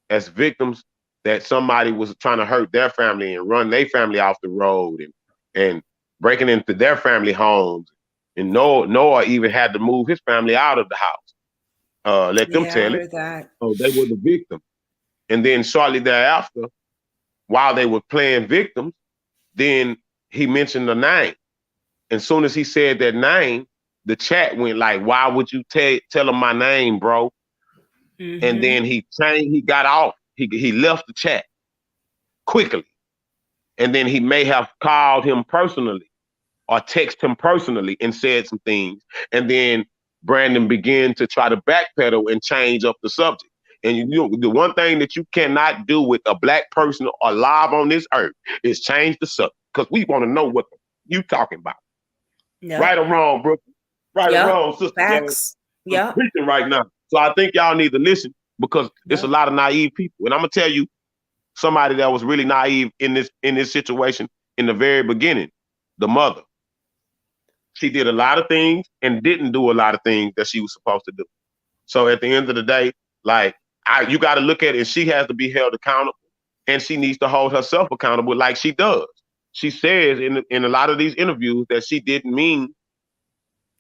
as victims that somebody was trying to hurt their family and run their family off the road and breaking into their family homes. And Noah even had to move his family out of the house. Let them Yeah, I tell it. heard that. So they were the victim. And then shortly thereafter, while they were playing victims, then he mentioned the name. And soon as he said that name, the chat went like, "Why would you tell him my name, bro?" And Mm-hmm. then he got off. He left the chat quickly. And then he may have called him personally or text him personally and said some things. And then Brandon began to try to backpedal and change up the subject. And the one thing that you cannot do with a black person alive on this earth is change the subject because we want to know what you talking about. Right Yep. or wrong, Brooke? Right or Yep. wrong, Sister Jane? Facts. I'm Yep. preaching right now. So I think y'all need to listen because it's a Yep. lot of naive people. And I'm gonna tell you somebody that was really naive in this situation in the very beginning, the mother. She did a lot of things and didn't do a lot of things that she was supposed to do. So at the end of the day, like you got to look at it, and she has to be held accountable, and she needs to hold herself accountable, like she does. She says in a lot of these interviews that she didn't mean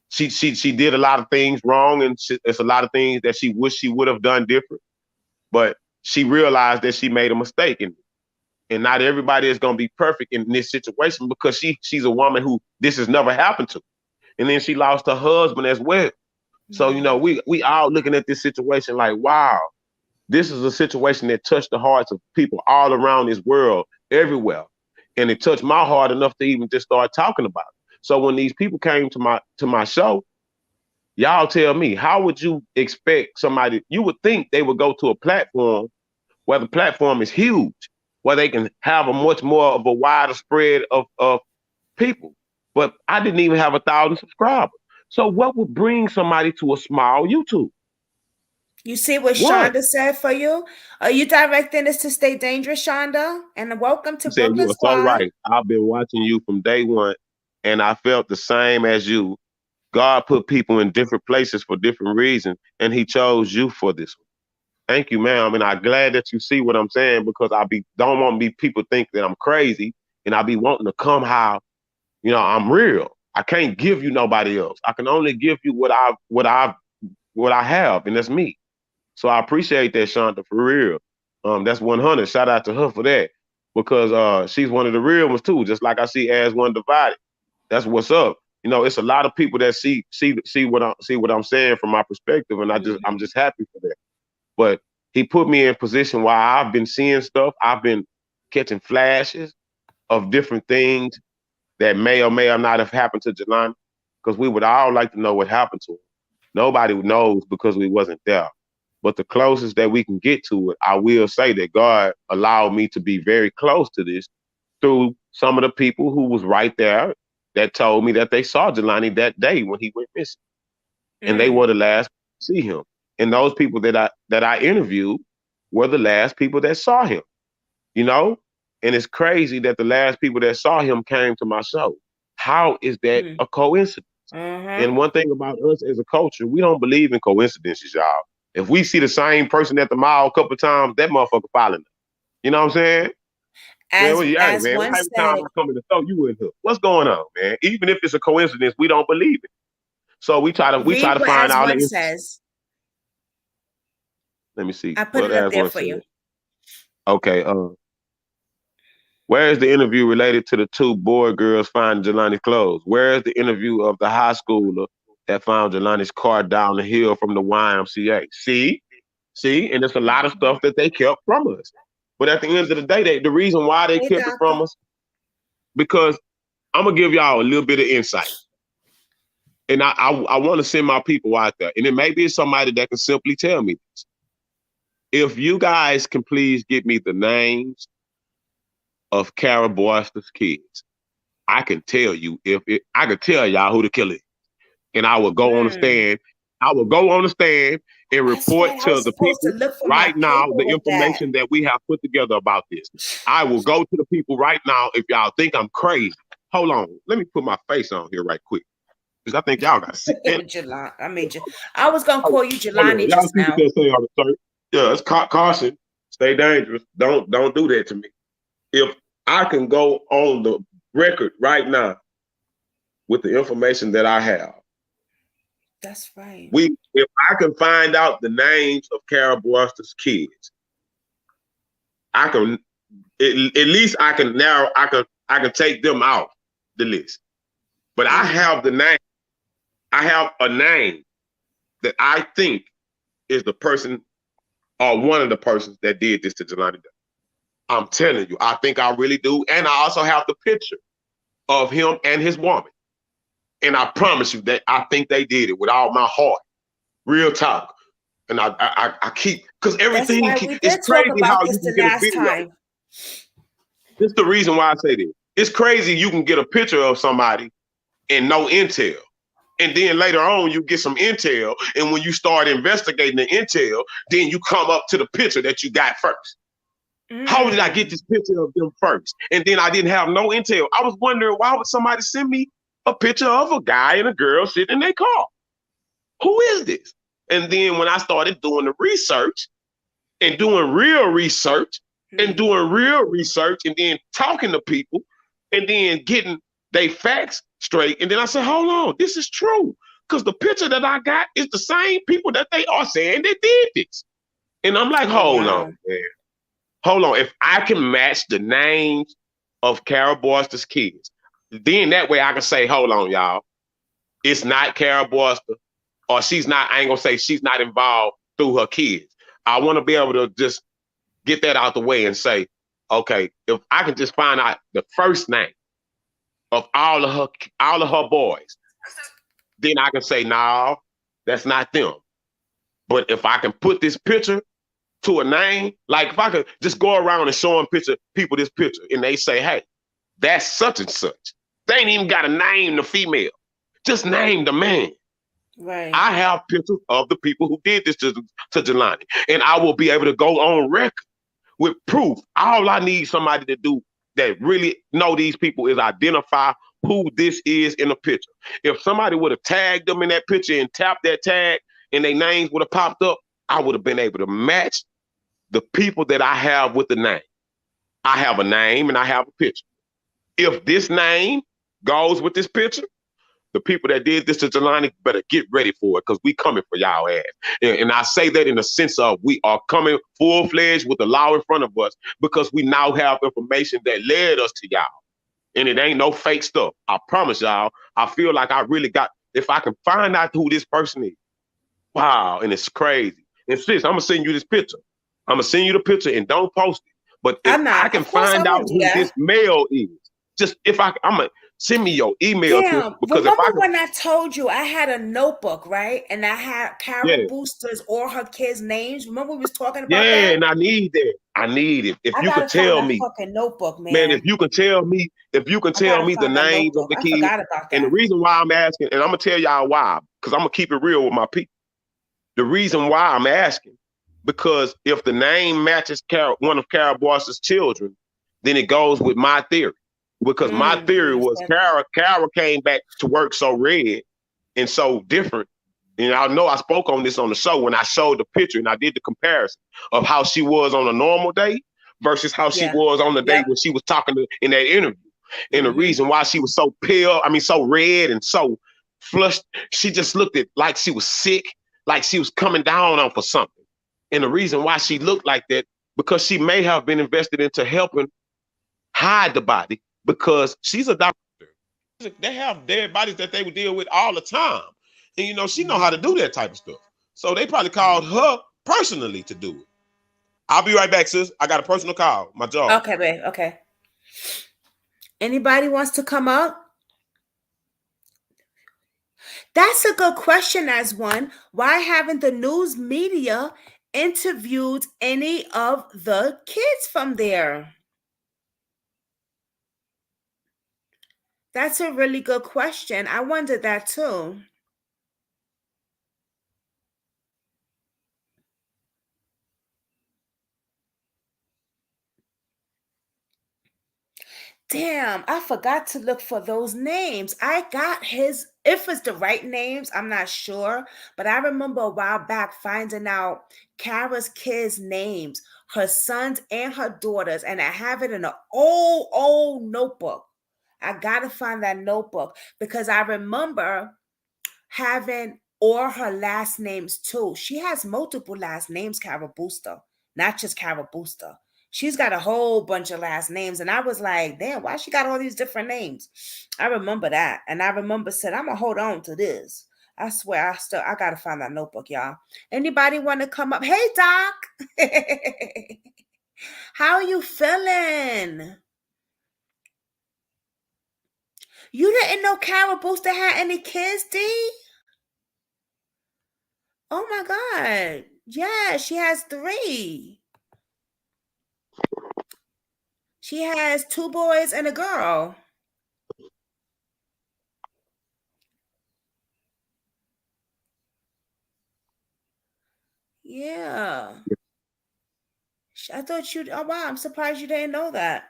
she did a lot of things wrong, and it's a lot of things that she wished she would have done different. But she realized that she made a mistake, and not everybody is going to be perfect in this situation because she's a woman who this has never happened to, and then she lost her husband as well. So Mm. we all looking at this situation like, wow, this is a situation that touched the hearts of people all around this world, everywhere, and it touched my heart enough to even just start talking about it. So when these people came to my show, y'all tell me, how would you expect somebody? You would think they would go to a platform where the platform is huge, where they can have a much more of a wider spread of people. But I didn't even have 1,000 subscribers. So what would bring somebody to a small YouTube? You see what What? Shonda said for you? Are you directing this to Stay Dangerous, Shonda? And welcome to He said, Brooklyn you are so Squad. right. I've been watching you from day one, and I felt the same as you. God put people in different places for different reasons, and he chose you for this one. Thank you, ma'am. And I'm glad that you see what I'm saying because don't want me people think that I'm crazy and I be wanting to come how, I'm real. I can't give you nobody else. I can only give you what I have, and that's me. So I appreciate that, Shanta, for real. That's 100. Shout out to her for that because she's one of the real ones too. Just like I see as one divided. That's what's up. It's a lot of people that see what I'm saying from my perspective, and I'm Mhm. just happy for that. But he put me in a position where I've been seeing stuff. I've been catching flashes of different things that may or may or not have happened to Jelani, because we would all like to know what happened to him. Nobody knows because we wasn't there. But the closest that we can get to it, I will say that God allowed me to be very close to this through some of the people who was right there that told me that they saw Jelani that day when he went missing, and they were Mm. the last to see him. And those people that I interviewed were the last people that saw him. You know, and it's crazy that the last people that saw him came to my show. How is that Mm. a coincidence? Uh-huh. And one thing about us as a culture, we don't believe in coincidences, y'all. If we see the same person at the mall a couple of times, that motherfucker following us. You know what I'm saying? Man, As hey, as man, one every time said, I come in the store, you in here. What's going on, man? Even if it's a coincidence, we don't believe it. So we try read to what find as all one the. says. Let me see I put what it up as there one for said. you. Okay, where is the interview related to the two boy girls finding Jelani's clothes? Where is the interview of the high schooler that found Jelani's car down the hill from the YMCA? See, and there's a lot of stuff that they kept from us. But at the end of the day, the reason why they Hey, kept it doctor. from us because I'm gonna give y'all a little bit of insight. And I want to send my people out there. And it may be somebody that can simply tell me this. If you guys can please get me the names of Kara Boyster's kids, I can tell you I can tell y'all who the killer is. And I will go on the stand. I will go on the stand and That's report right. I to was the supposed to people look for my right now paper the with that. information that we have put together about this. I will go to the people right now if y'all think I'm crazy. Hold on. Let me put my face on here right quick. Because I think y'all got to see. Jelani. I was gonna call you Hold on. Jelani Y'all just see what now. they're saying on the shirt? Yeah, it's caution. Stay dangerous. Don't do that to me. If I can go on the record right now with the information that I have, That's right. if I can find out the names of Kara Boyster's kids, I can at least I can narrow. I can take them out the list. But I have the name. I have a name that I think is the person or one of the persons that did this to Jelani. I'm telling you, I think I really do. And I also have the picture of him and his woman. And I promise you that I think they did it with all my heart. Real talk. And I keep, because That's everything, right. We it's did talk crazy about how you this can the get a last video. time. This is the reason why I say this. It's crazy you can get a picture of somebody and no intel. And then later on, you get some intel. And when you start investigating the intel, then you come up to the picture that you got first. How did I get this picture of them first? And then I didn't have no intel. I was wondering, why would somebody send me a picture of a guy and a girl sitting in their car? Who is this? And then when I started doing the research and doing real research and doing real research and then talking to people and then getting they facts straight. And then I said, hold on, this is true. Because the picture that I got is the same people that they are saying that did this. And I'm like, Oh, hold wow. on, man. Hold on. If I can match the names of Kara Boyster's kids, then that way I can say, hold on, y'all. It's not Kara Boyster, or she's not, I ain't gonna say she's not involved through her kids. I want to be able to just get that out the way and say, okay, if I can just find out the first name of all of her boys, then I can say, no, that's not them. But if I can put this picture to a name, like if I could just go around and show people this picture, and they say, hey, that's such and such. They ain't even got to name the female. Just name the man. Right. I have pictures of the people who did this to Jelani, and I will be able to go on record with proof. All I need somebody to do that really know these people is identify who this is in the picture. If somebody would have tagged them in that picture and tapped that tag and their names would have popped up, I would have been able to match the people that I have with the name. I have a name and I have a picture. If this name goes with this picture, the people that did this to Jelani better get ready for it because we coming for y'all ass. And I say that in the sense of we are coming full-fledged with the law in front of us because we now have information that led us to y'all. And it ain't no fake stuff. I promise y'all, I feel like I really got, if I can find out who this person is, wow, and it's crazy. And sis, I'm going to send you this picture. I'm going to send you the picture and don't post it. But if I'm I not. can Of course, I find out won't do who that. this male is, just if I'm going to send me your email, sis, Damn. because if I Remember can, when I told you I had a notebook, right? And I had Carol yeah, Boosters or her kids' names. Remember we was talking about yeah, that? and I need that. I need it. If I you could gotta find tell that me, fucking notebook, man, man. if you can I gotta tell me the find that names of notebook. the I kids, forgot about and the that. reason why I'm asking, and I'm gonna tell y'all why, because I'm gonna keep it real with my people. The reason why I'm asking, because if the name matches one of Kara Boss's children, then it goes with my theory. Because my theory You was said that. Kara came back to work so red and so different. And I know I spoke on this on the show when I showed the picture and I did the comparison of how she was on a normal day versus how she Yeah. was on the day Yep. when she was talking in that interview. And the reason why she was so pale, I mean, so red and so flushed, she just looked like she was sick, like she was coming down on for something. And the reason why she looked like that, because she may have been invested into helping hide the body because she's a doctor. They have dead bodies that they would deal with all the time. And she know how to do that type of stuff. So they probably called her personally to do it. I'll be right back, sis. I got a personal call. My job. Okay, babe. Okay. Anybody wants to come up? That's a good question as one. Why haven't the news media interviewed any of the kids from there? That's a really good question. I wondered that too. Damn, I forgot to look for those names. I got his, if it's the right names, I'm not sure. But I remember a while back finding out Kara's kids' names, her sons and her daughters, and I have it in an old notebook. I gotta find that notebook because I remember having or her last names too. She has multiple last names, Cara Booster, not just Cara Booster. She's got a whole bunch of last names. And I was like, damn, why she got all these different names? I remember that. And I remember said, I'm gonna hold on to this. I swear I gotta find that notebook, y'all. Anybody want to come up? Hey Doc. How are you feeling? You didn't know Cara Booster had any kids, D? Oh my God. Yeah, she has three. She has two boys and a girl. Yeah. I thought you, oh wow, I'm surprised you didn't know that.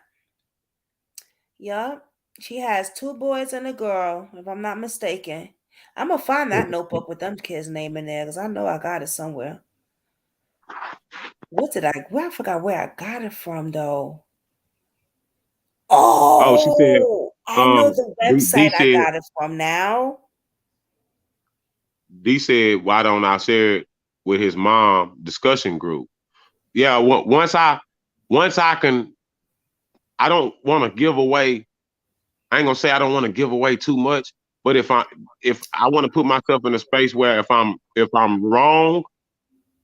Yup. She has two boys and a girl, if I'm not mistaken. I'm gonna find that notebook with them kids' name in there because I know I got it somewhere. Where I forgot where I got it from though. Oh, she said, Oh, I know the D website I said, got it from now. D said, why don't I share it with his mom discussion group? Yeah, once I can, I don't want to give away. I ain't gonna say I don't want to give away too much, but if I want to put myself in a space where if I'm wrong,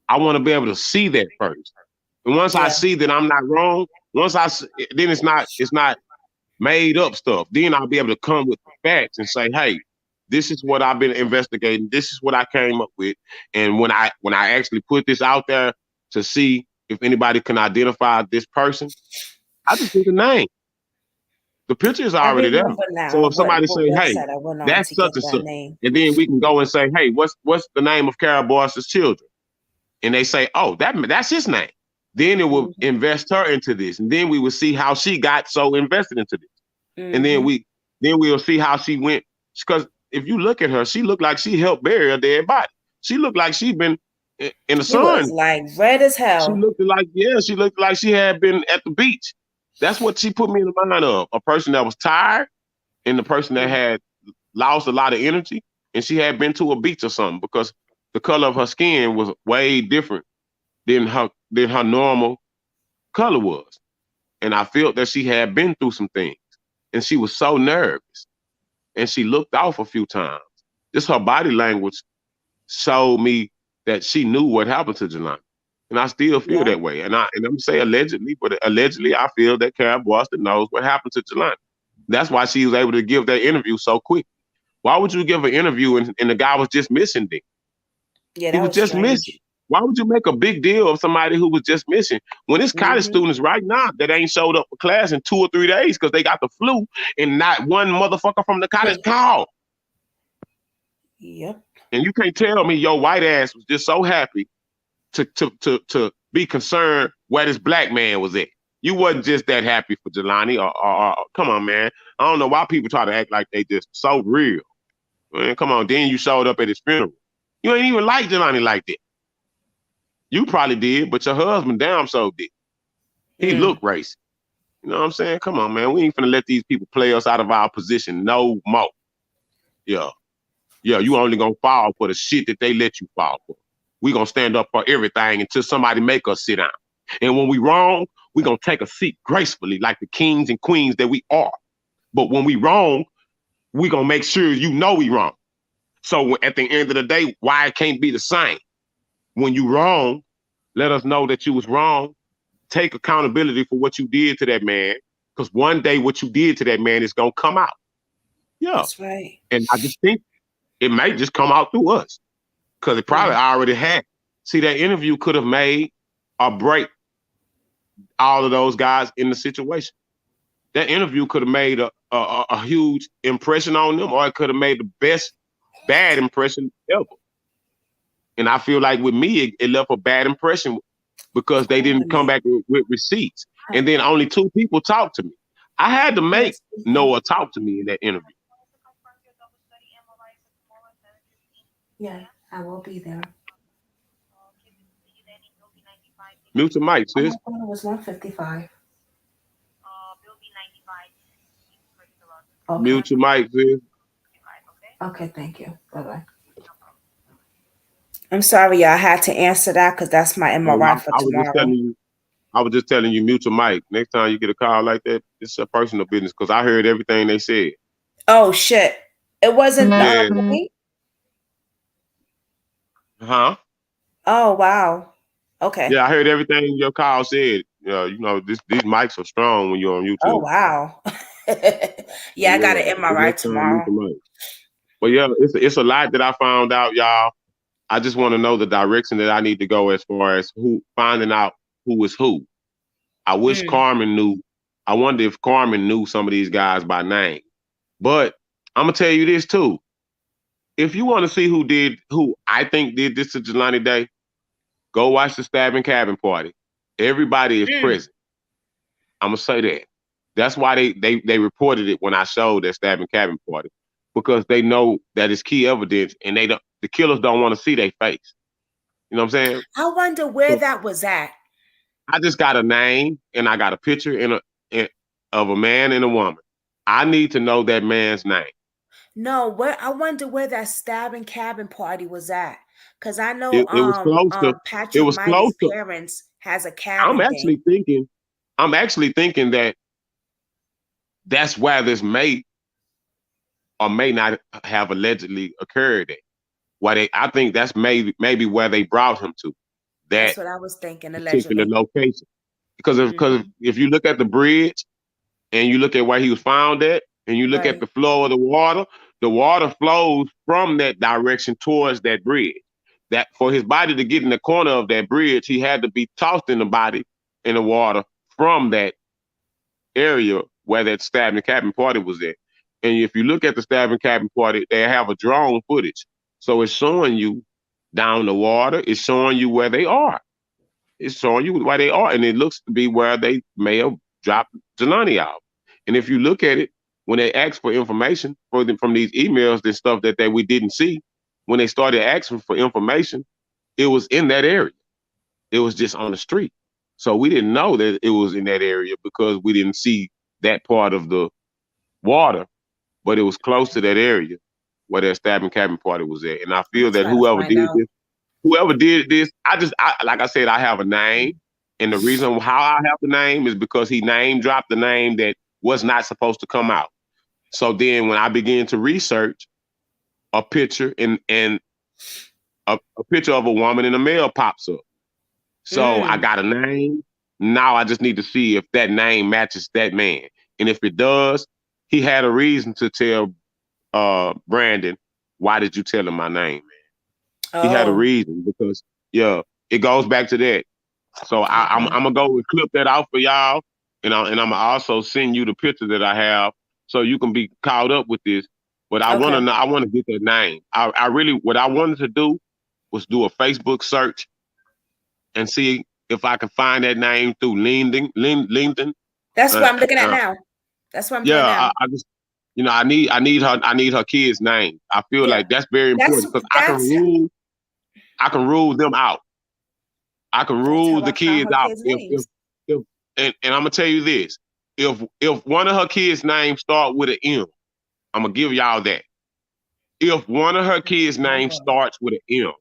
I want to be able to see that first. And once I Yeah. see that I'm not wrong, then it's not made up stuff. Then I'll be able to come with the facts and say, hey, this is what I've been investigating. This is what I came up with. And when I actually put this out there to see if anybody can identify this person, I just need a name. The picture is I already there. remember So now if somebody what say, hey, website I went on that's to such get and that such, name. and then we can go and say, hey, what's the name of Carol Boss's children? And they say, oh, that's his name. Then it will Mm-hmm. invest her into this. And then we will see how she got so invested into this. And Mm-hmm. then we'll see how she went. Because if you look at her, she looked like she helped bury a dead body. She looked like she'd been in the She was sun. like red as She hell. looked like, yeah, she looked like she had been at the beach. That's what she put me in the mind of. A person that was tired and the person that Mm. had lost a lot of energy and she had been to a beach or something because the color of her skin was way different than her normal color was. And I felt that she had been through some things and she was so nervous and she looked off a few times. Just her body language showed me that she knew what happened to Jelani. And I still feel Yeah. that way. And I'm saying allegedly, but allegedly I feel that Karen Boston knows what happened to Jelani. That's why she was able to give that interview so quick. Why would you give an interview and the guy was just missing then? Yeah, He that was was just missing. strange. Why would you make a big deal of somebody who was just missing when it's college Mm-hmm. students right now that ain't showed up for class in 2 or 3 days because they got the flu and not one motherfucker from the college called? Yep. And you can't tell me your white ass was just so happy to be concerned where this black man was at. You wasn't just that happy for Jelani or come on, man. I don't know why people try to act like they just so real. Man, come on. Then you showed up at his funeral. You ain't even like Jelani like that. You probably did, but your husband damn so did. He Mm. looked racist. You know what I'm saying? Come on, man. We ain't finna let these people play us out of our position no more. Yeah. Yeah, you only gonna fall for the shit that they let you fall for. We gonna stand up for everything until somebody make us sit down. And when we wrong, we gonna take a seat gracefully like the kings and queens that we are. But when we wrong, we gonna make sure you know we wrong. So at the end of the day, why it can't be the same? When you wrong, let us know that you was wrong. Take accountability for what you did to that man. Because one day what you did to that man is gonna come out. Yeah. That's right. And I just think It may just come out through us because it Yeah. probably already had. See, that interview could have made or break all of those guys in the situation. That interview could have made a huge impression on them, or it could have made the best bad impression ever. And I feel like with me, it left a bad impression because they didn't come back with receipts. And then only two people talked to me. I had to make Noah talk to me in that interview. Yeah, I will be there. Mute your mic, Oh, I sis. thought it was 155. Okay. Mute your mic, sis. Okay, thank you. Bye bye. I'm sorry, y'all. I had to answer that because that's my Oh, MRI for I was just tomorrow. telling you. I was just telling you, mute your mic. Next time you get a call like that, it's a personal business because I heard everything they said. Oh shit! It wasn't Yeah. me. Huh? Oh wow. Okay. Yeah, I heard everything your call said. These mics are strong when you're on Oh YouTube. wow. Yeah, I got Yeah. an So MRI next time, mute tomorrow. your mic. But yeah, it's a lot that I found out, y'all. I just want to know the direction that I need to go as far as who finding out who is who. I wish Mm, Carmen knew. I wonder if Carmen knew some of these guys by name. But I'm gonna tell you this too. If you want to see who I think did this to Jelani Day, go watch the stabbing cabin party. Everybody is mm. present. I'm gonna say that. That's why they reported it when I showed that stabbing cabin party because they know that it's key evidence, and the killers don't want to see their face. You know what I'm saying? I wonder where So that was at. I just got a name and I got a picture of a man and a woman. I need to know that man's name. No, where I wonder where that stabbing cabin party was at. Cause I know It was close to. It Patrick was close Miley's to. parents has a I'm cabin thing. actually thinking. I'm actually thinking that that's where this may or may not have allegedly occurred at. Why I think that's maybe where they brought him to That's that what I was thinking particular allegedly. location. Because Hmm. if you look at the bridge and you look at where he was found at, and you look at Right. the flow of the water flows from that direction towards that bridge. That for his body to get in the corner of that bridge, he had to be tossed in the body in the water from that area where that stabbing cabin party was at. And if you look at the stabbing cabin party, they have a drone footage. So it's showing you down the water, it's showing you where they are. It's showing you where they are. And it looks to be where they may have dropped Jelani out. And if you look at it, when they asked for information from these emails and stuff that we didn't see, when they started asking for information, it was in that area. It was just on the street. So we didn't know that it was in that area because we didn't see that part of the water, but it was close to that area where that stabbing cabin party was at. And I I'm feel gonna that try to find out. whoever did this, like I said, I have a name. And the reason how I have the name is because he name dropped the name that was not supposed to come out. So then when I began to research, a picture and a picture of a woman and a male pops up. So I Mm. got a name. Now I just need to see if that name matches that man. And if it does, he had a reason to tell Brandon, why did you tell him my name, man? He had a Oh, reason because yeah, it goes back to that. So okay. I'm gonna go and clip that out for y'all, and I'm gonna also send you the picture that I have so you can be caught up with this. But I wanna Okay. know, I wanna get that name. I really what I wanted to do was do a Facebook search and see if I can find that name through LinkedIn. That's Uh, what I'm looking at uh, now. That's what I'm doing yeah, now. I just I need her kids' name. I feel Yeah. like that's very That's important because that's I can rule them out. I can that's rule how the I found kids her out kids' names. if and I'm gonna tell you this. If one of her kids' names start with an M, I'm gonna give y'all that. If one of her kids' names Oh, starts with an M,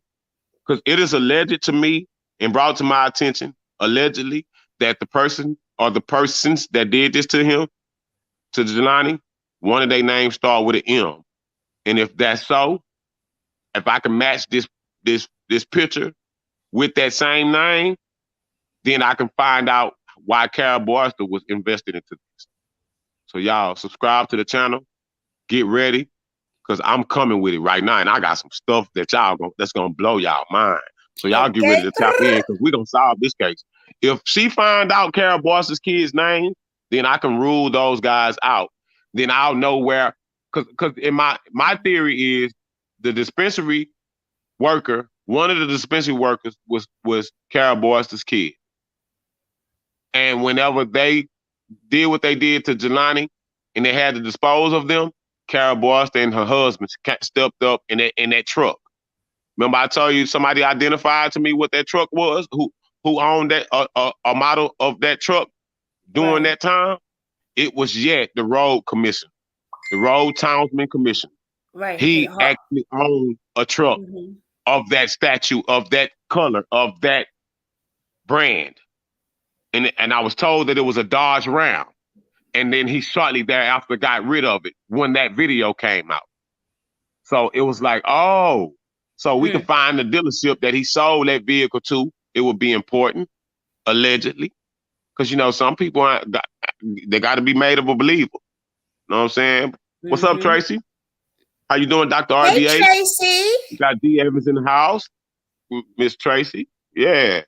because it is alleged to me and brought to my attention, allegedly, that the person or the persons that did this to him, to Jelani, one of their names start with an M. And if that's so, if I can match this picture with that same name, then I can find out why Carol Boyster was invested into this. So y'all subscribe to the channel, get ready. because I'm coming with it right now, and I got some stuff that that's gonna blow y'all mind. So y'all get ready Okay. to tap in because we're gonna solve this case. If she find out Carol Boss's kid's name, then I can rule those guys out. Then I'll know where, because in my theory is the dispensary worker, one of the dispensary workers was Carol Boss's kid, and whenever they did what they did to Jelani, and they had to dispose of them, Carol Boston and her husband stepped up in that truck. Remember, I told you somebody identified to me what that truck was, who owned that a model of that truck during Right. that time. It was yet the road commission, the road townsman commission. Right. He actually owned a truck Mm-hmm. of that statue, of that color, of that brand, and I was told that it was a Dodge Ram. And then he shortly thereafter got rid of it when that video came out. So it was like, oh, so we can Hmm. find the dealership that he sold that vehicle to. It would be important, allegedly, because some people they got to be made of a believer. You know what I'm saying? What's up, Mm-hmm. Tracy? How you doing, Dr. Hey, RDH? Tracy. You got D Evans in the house, Miss Tracy. Yeah.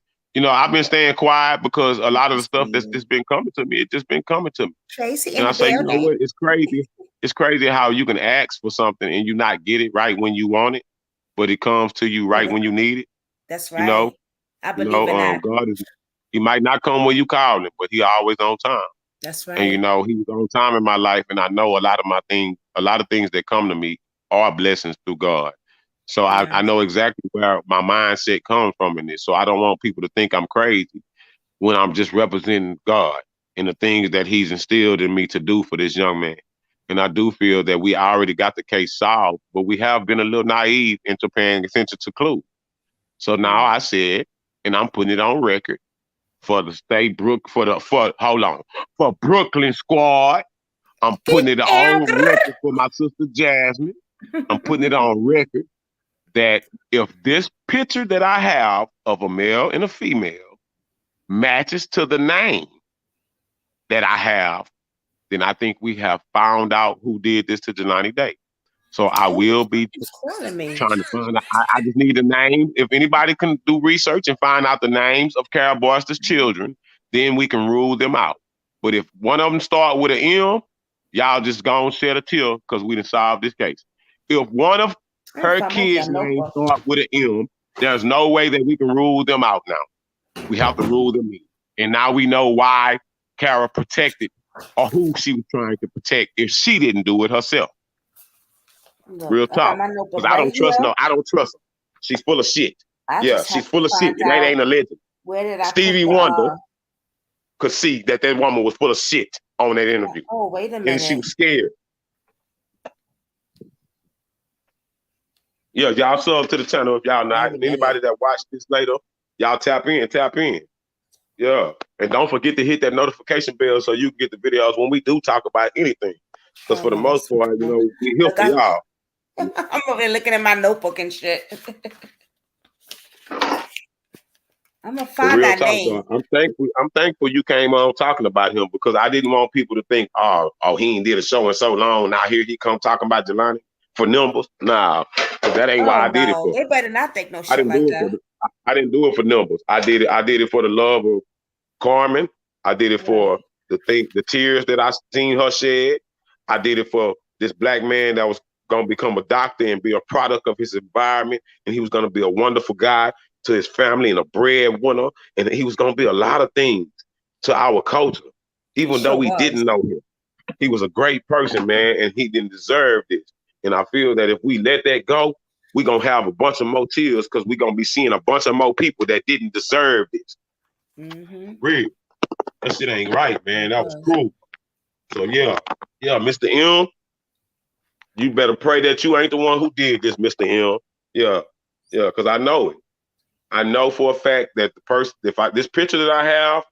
I've been staying quiet because a lot of the stuff that's just been coming to me, it just been coming to me. Tracy And in I the say, you know building. what? It's crazy. It's crazy how you can ask for something and you not get it right when you want it, but it comes to you But right when you need it. that's You know, right. I believe in that. God is. He might not come when you call him, but he always on time. That's And right. he was on time in my life, and I know a lot of things that come to me are blessings through God. So I Yes. know exactly where my mindset comes from in this. So I don't want people to think I'm crazy when I'm just representing God and the things that He's instilled in me to do for this young man. And I do feel that we already got the case solved, but we have been a little naive into paying attention to clues. So now Mm. I said, and I'm putting it on record for the state Brook for hold on for Brooklyn squad. I'm putting it on record for my sister Jasmine. I'm putting it on record that if this picture that I have of a male and a female matches to the name that I have, then I think we have found out who did this to Jelani Day. So I Oh, will be he's calling me. trying to find out. I just need a name. If anybody can do research and find out the names of Carol Boyster's children, then we can rule them out. But if one of them start with an M, y'all just go and shed a tear because we done solved this case. If one of I'm gonna her find my kids' damn names notebook. start with an M, there's no way that we can rule them out now. We have to rule them in. And now we know why Kara protected or who she was trying to protect if she didn't do it herself. Look, Real I got talk. my notebook Because I right don't trust here. no, I don't trust her. She's full of shit. I Yeah, just have she's to full of shit. find And that out ain't a legend. where did I put Stevie the Wonder could see that that woman was full of shit on that interview. oh, wait a And she minute. was scared. Yeah, y'all sub to the channel if y'all Wait not. a And anybody minute. that watch this later, y'all tap in, tap in. Yeah. And don't forget to hit that notification bell so you can get the videos when we do talk about anything. Because for Hold the on a most part, second. we here Look, for y'all. I'm over here looking at my notebook and shit. I'm gonna For find real that talk, name. though. I'm thankful. I'm thankful you came on talking about him because I didn't want people to think, oh, he ain't did a show in so long. Now here he come talking about Jelani for numbers. Nah, 'cause that ain't why Oh I did it no, for. they better not think no I shit didn't like do it for. that. I didn't do it for numbers. I did it. I did it for the love of Carmen. I did it for Right. the tears that I seen her shed. I did it for this black man that was gonna become a doctor and be a product of his environment, and he was gonna be a wonderful guy to his family and a breadwinner, and he was gonna be a lot of things to our culture, He even though sure we was. didn't know him. He was a great person, man, and he didn't deserve this. And I feel that if we let that go, we're gonna have a bunch of more tears because we're gonna be seeing a bunch of more people that didn't deserve this. Mm-hmm. Real. That shit ain't right, It man. That was was. cruel. So yeah, Mr. M, you better pray that you ain't the one who did this, Mr. M. Yeah, yeah, because I know it. I know for a fact that the person, this picture that I have,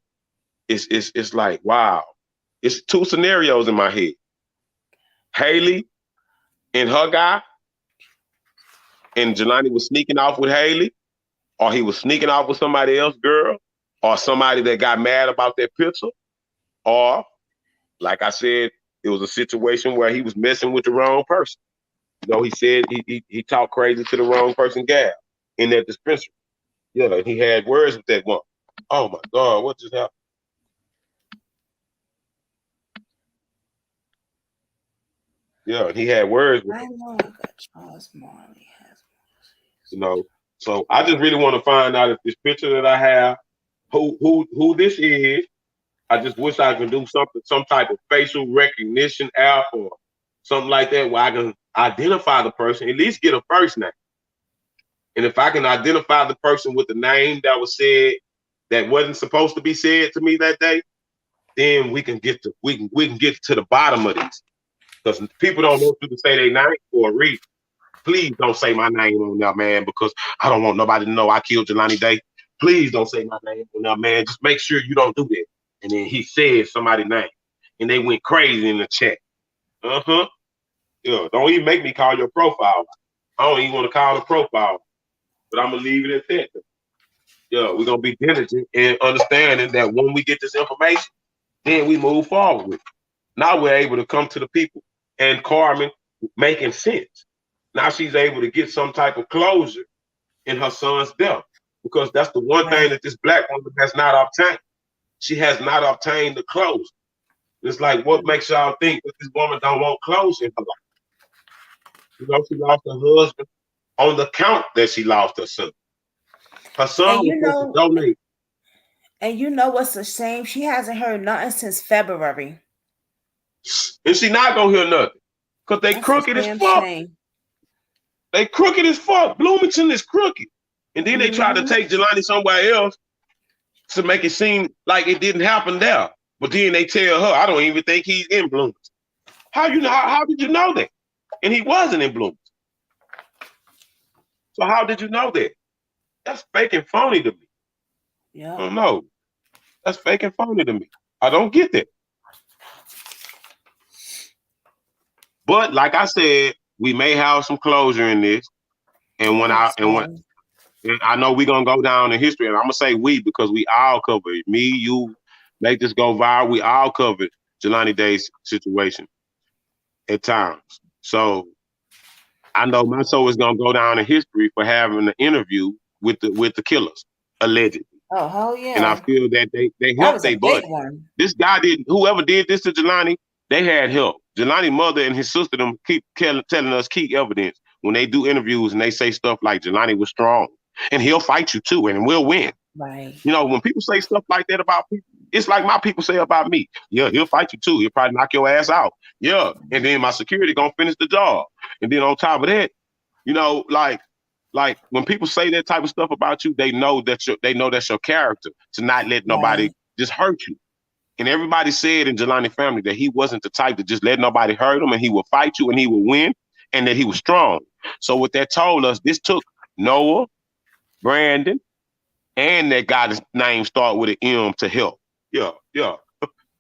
is like wow. It's two scenarios in my head. Haley and her guy, and Jelani was sneaking off with Haley, or he was sneaking off with somebody else, girl, or somebody that got mad about that picture, or like I said, it was a situation where he was messing with the wrong person. He said he talked crazy to the wrong person, gal, in that dispensary. Yeah, and he had words with that one. Oh my God, what just happened? Yeah, and he had words with I her. know I got Charles Marley has. You know, so I just really want to find out if this picture that I have, who this is. I just wish I could do something, some type of facial recognition app or something like that, where I can identify the person, at least get a first name. And if I can identify the person with the name that was said that wasn't supposed to be said to me that day, then we can get to the bottom of this. Because people don't want you to say their name for a reason. Please don't say my name on there, man, because I don't want nobody to know I killed Jelani Day. Please don't say my name on there, man. Just make sure you don't do that. And then he said somebody's name. And they went crazy in the chat. Uh-huh. Yeah, don't even make me call your profile. I don't even want to call the profile, but I'm gonna leave it at that. Yeah, we're gonna be diligent and understanding that when we get this information, then we move forward with it. Now we're able to come to the people and Carmen making sense. Now she's able to get some type of closure in her son's death. Because that's the one thing Right. that this black woman has not obtained. She has not obtained the closure. It's like, what makes y'all think that this woman don't want closure in her life? She lost her husband on the count that she lost her son. Her son And was supposed to donate. what's a shame? She hasn't heard nothing since February. And she not gonna hear nothing. Because they That's a crooked as damn fuck. shame. They crooked as fuck. Bloomington is crooked. And then they tried to Mm-hmm. take Jelani somewhere else to make it seem like it didn't happen there. But then they tell her, I don't even think he's in Bloomington. How you know? How did you know that? And he wasn't in Bloomington. So how did you know that? That's fake and phony to me. I Yep. don't know. That's fake and phony to me. I don't get that. But like I said, we may have some closure in this. And I when hope I and when so. and I know we're gonna go down in history, and I'm gonna say we because we all covered me, you, make this go viral. We all covered Jelani Day's situation at times. So I know my soul is gonna go down in history for having an interview with the killers, allegedly. Oh, hell And I yeah. feel that they That helped was a their big buddy. one. This guy didn't. Whoever did this to Jelani, they had help. Jelani's mother and his sister them keep telling us key evidence when they do interviews and they say stuff like Jelani was strong and he'll fight you too and we'll win. Right. When people say stuff like that about people, it's like my people say about me. Yeah, he'll fight you too. He'll probably knock your ass out. Yeah, and then my security gonna finish the job. And then on top of that, like when people say that type of stuff about you, they know that's your character to not let nobody Right. just hurt you. And everybody said in Jelani family that he wasn't the type to just let nobody hurt him and he would fight you and he would win and that he was strong. So what that told us, this took Noah, Brandon, and that guy's name start with an M to help. Yeah, yeah,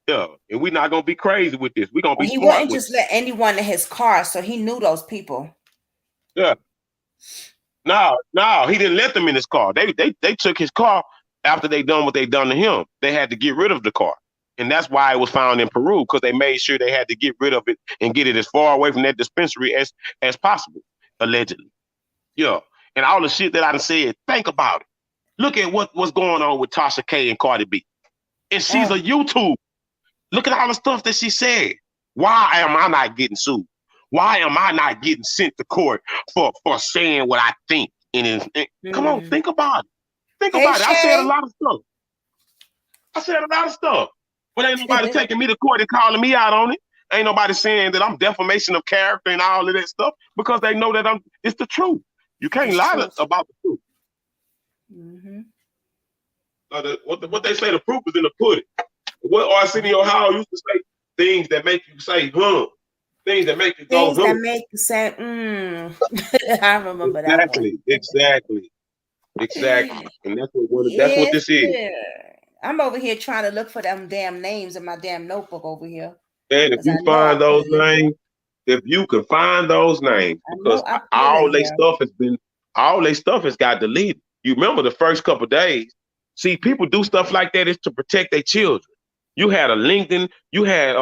yeah. And we're not gonna be crazy with this. We're gonna And be he smart wouldn't with it. just let anyone in his car, so he knew those people. Yeah. No, he didn't let them in his car. They took his car after they done what they done to him. They had to get rid of the car. And that's why it was found in Peru, because they made sure they had to get rid of it and get it as far away from that dispensary as possible, allegedly. Yeah. And all the shit that I done said, think about it. Look at what's going on with Tasha K and Cardi B. And she's a Oh, YouTube. Look at all the stuff that she said. Why am I not getting sued? Why am I not getting sent to court for saying what I think? Come on, mm. think about it. Think Hey about it. I said a Shay. lot of stuff. I said a lot of stuff. But ain't nobody taking me to court and calling me out on it. Ain't nobody saying that I'm defamation of character and all of that stuff because they know that it's the truth. You can't It's lie truth. about the truth. Mm-hmm. What they say, the proof is in the pudding. What Arsenio Hall used to say, things that make you say, things that make you go, Things that make you say, I remember that one. Exactly, exactly, exactly. And that's what Yes, this is. sir. I'm over here trying to look for them damn names in my damn notebook over here. And if Because I you know I find put those it in there. names, if you can find those names, I because know I put it all in their here. stuff has got deleted. You remember the first couple of days? See, people do stuff like that is to protect their children. You had a LinkedIn, you had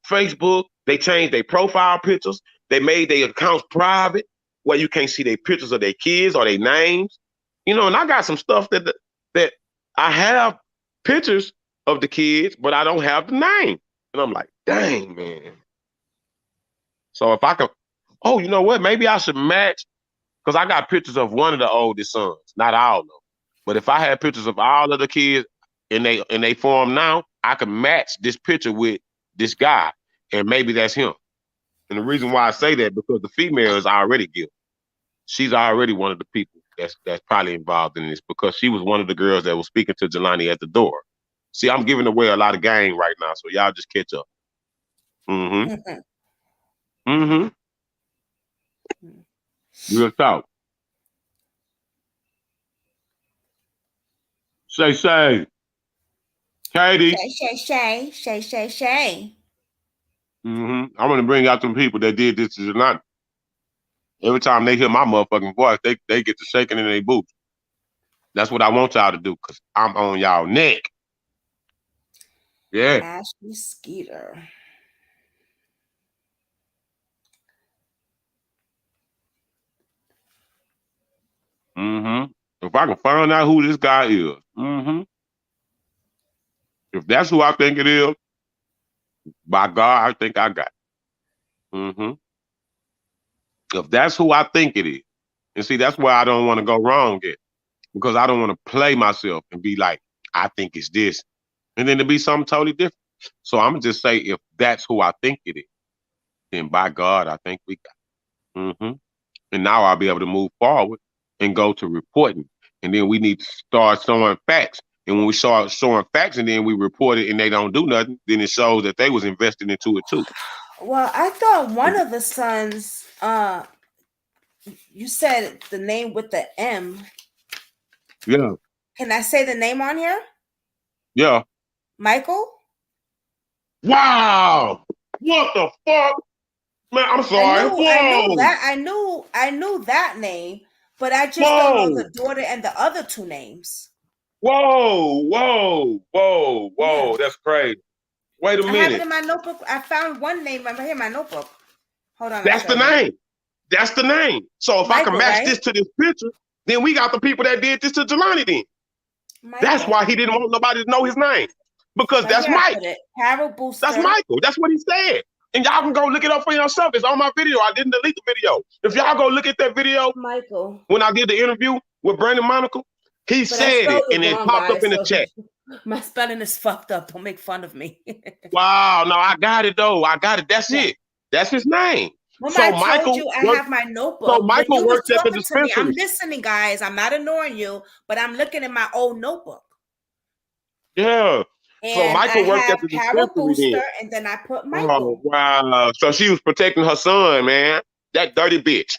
Facebook. They changed their profile pictures. They made their accounts private where you can't see their pictures of their kids or their names. And I got some stuff that I have pictures of the kids, but I don't have the name. And I'm like, dang, man. So if I could, oh, you know what? Maybe I should match because I got pictures of one of the oldest sons, not all of them. But if I had pictures of all of the kids in they form now, I could match this picture with this guy, and maybe that's him. And the reason why I say that because the female is already guilty. She's already one of the people that's probably involved in this because she was one of the girls that was speaking to Jelani at the door. See, I'm giving away a lot of game right now, so y'all just catch up. Mm-hmm. Mm-hmm. Real talk. Say, Katie. Shay. Mm-hmm. I'm gonna bring out some people that did this to Jelani. Every time they hear my motherfucking voice, they get to shaking in their boots. That's what I want y'all to do, because I'm on y'all neck. Yeah. Ashley Skeeter. Mm-hmm. If I can find out who this guy is, mm-hmm. If that's who I think it is, by God, I think I got it. Mm-hmm. If that's who I think it is, and see, that's where I don't want to go wrong at, because I don't want to play myself and be like, I think it's this, and then to be something totally different. So I'm gonna just say, if that's who I think it is, then by God, I think we got it. Mm-hmm. And now I'll be able to move forward and go to reporting. And then we need to start showing facts. And when we start showing facts and then we report it and they don't do nothing, then it shows that they was invested into it too. Well, I thought one of the sons, you said the name with the M. Yeah. Can I say the name on here? Yeah. Michael? Wow. What the fuck? Man, I'm sorry. I knew that name, but I just don't know the daughter and the other two names. Whoa. Yeah. That's crazy. Wait a I have it minute. in my notebook. I found one name right here in my notebook. Hold on. That's the name. That's the name. So if Michael, I can match right? this to this picture, then we got the people that did this to Jelani then. Michael. That's why he didn't want nobody to know his name. Because right that's Mike. Carol Booster. That's Michael. That's what he said. And y'all can go look it up for yourself. It's on my video. I didn't delete the video. If y'all go look at that video, Michael, when I did the interview with Brandon Monaco, he said it and it popped up in the chat. My spelling is fucked up. Don't make fun of me. Wow, no, I got it though. I got it. That's it. That's his name. Remember, I told you I have my notebook. So Michael worked at the dispensary. I'm listening, guys. I'm not ignoring you, but I'm looking at my old notebook. Yeah. And so Michael worked at the Carol dispensary Booster, then. and then I put Michael. Oh, wow. So she was protecting her son, man. That dirty bitch.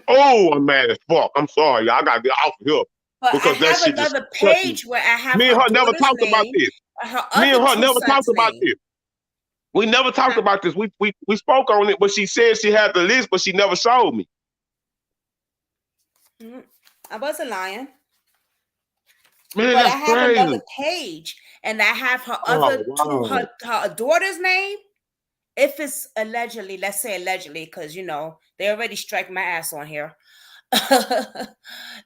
Oh, I'm mad as fuck. I'm sorry. I got to get off of here. But because I have another page where I have me and her never talked about this. Me and her never talked about this. We never talked about this. We spoke on it, but she said she had the list, but she never showed me. I wasn't lying. Man, but that's I have crazy. another page, and I have her other two, her daughter's name. If it's allegedly, let's say allegedly, because they already strike my ass on here.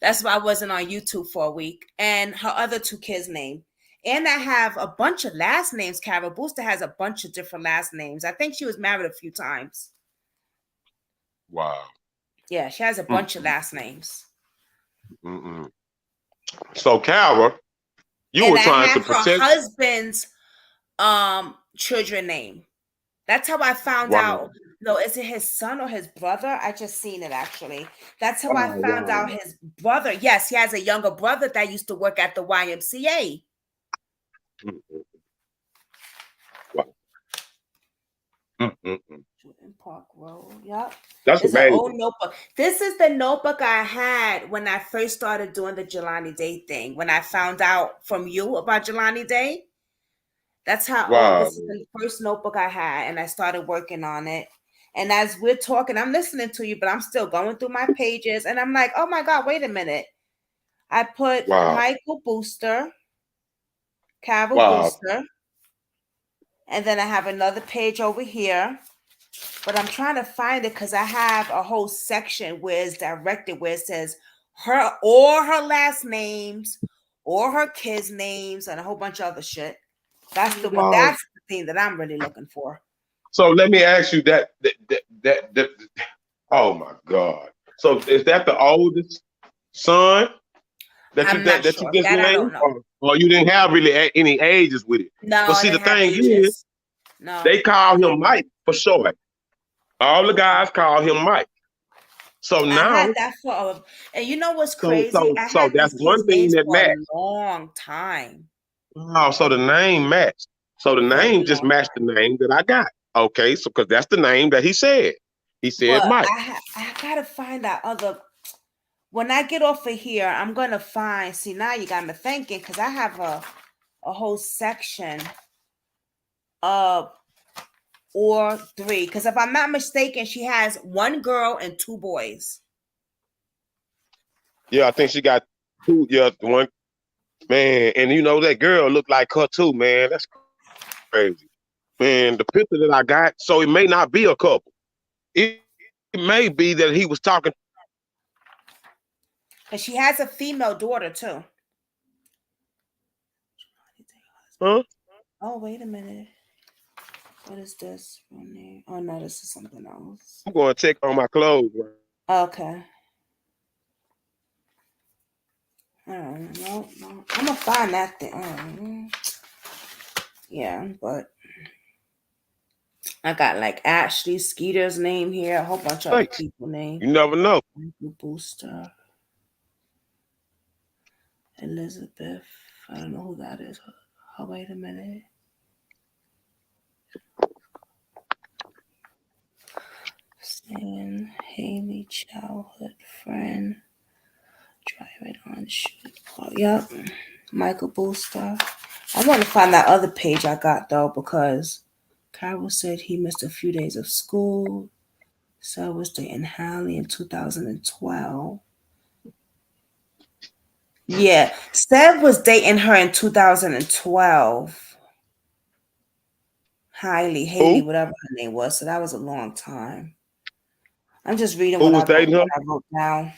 That's why I wasn't on YouTube for a week. And her other two kids' name. And I have a bunch of last names. Carol Booster has a bunch of different last names. I think she was married a few times. Wow. Yeah, she has a bunch of last names. So, Carol, you were trying to protect her husband's children name. That's how I found out. No, is it his son or his brother? I just seen it actually. That's how I found out his brother. Yes, he has a younger brother that used to work at the YMCA. Park Road. Yep. That's it's amazing. An old notebook. This is the notebook I had when I first started doing the Jelani Day thing. When I found out from you about Jelani Day. That's how this is the first notebook I had, and I started working on it. And as we're talking, I'm listening to you, but I'm still going through my pages, and I'm like, oh my God, wait a minute. I put Michael Booster, Carol Booster, and then I have another page over here But I'm trying to find it because I have a whole section where it's directed where it says her or her last names or her kids' names and a whole bunch of other shit. That's the one. Wow. That's the thing that I'm really looking for. So let me ask you that. Oh my God. So is that the oldest son I'm not that you sure. just That I named, don't know. or you didn't have really any ages with it? No, But I see, the didn't have thing is, ages. No. they call him Mike for short. All the guys call him Mike. So I now, had that for and you know what's crazy? I so had that's these kids' one thing names that for a matched. long time. Oh, so A the name matched. So the very name just long matched the time. name that I got. Okay, so because that's the name that he said. He said But Mike. I gotta find that other. When I get off of here, I'm gonna find. See, now you got me thinking because I have a whole section of or three. Because if I'm not mistaken, she has one girl and two boys. Yeah, I think she got two. Yeah, one man, and you know that girl looked like her too, man. That's crazy, man. The picture that I got, so it may not be a couple. It may be that he was talking. And she has a female daughter too. Huh? Oh, wait a minute. What is this? Oh no, this is something else. I'm going to check on my clothes. Right? Okay. No, no. I'm gonna find that thing. Yeah, but I got like Ashley Skeeter's name here, a whole bunch of other Thanks. people name. You never know. Michael Booster, Elizabeth. I don't know who that is. Oh, wait a minute. Stan Haley, childhood friend. Drive it on shoot. Oh, yep. Michael Booster. I want to find that other page I got though because Carol said he missed a few days of school. So was dating Hallie in 2012. Yeah, Seb was dating her in 2012. Haley, Who? whatever her name was. So that was a long time. I'm just reading Who what was dating her? I wrote down.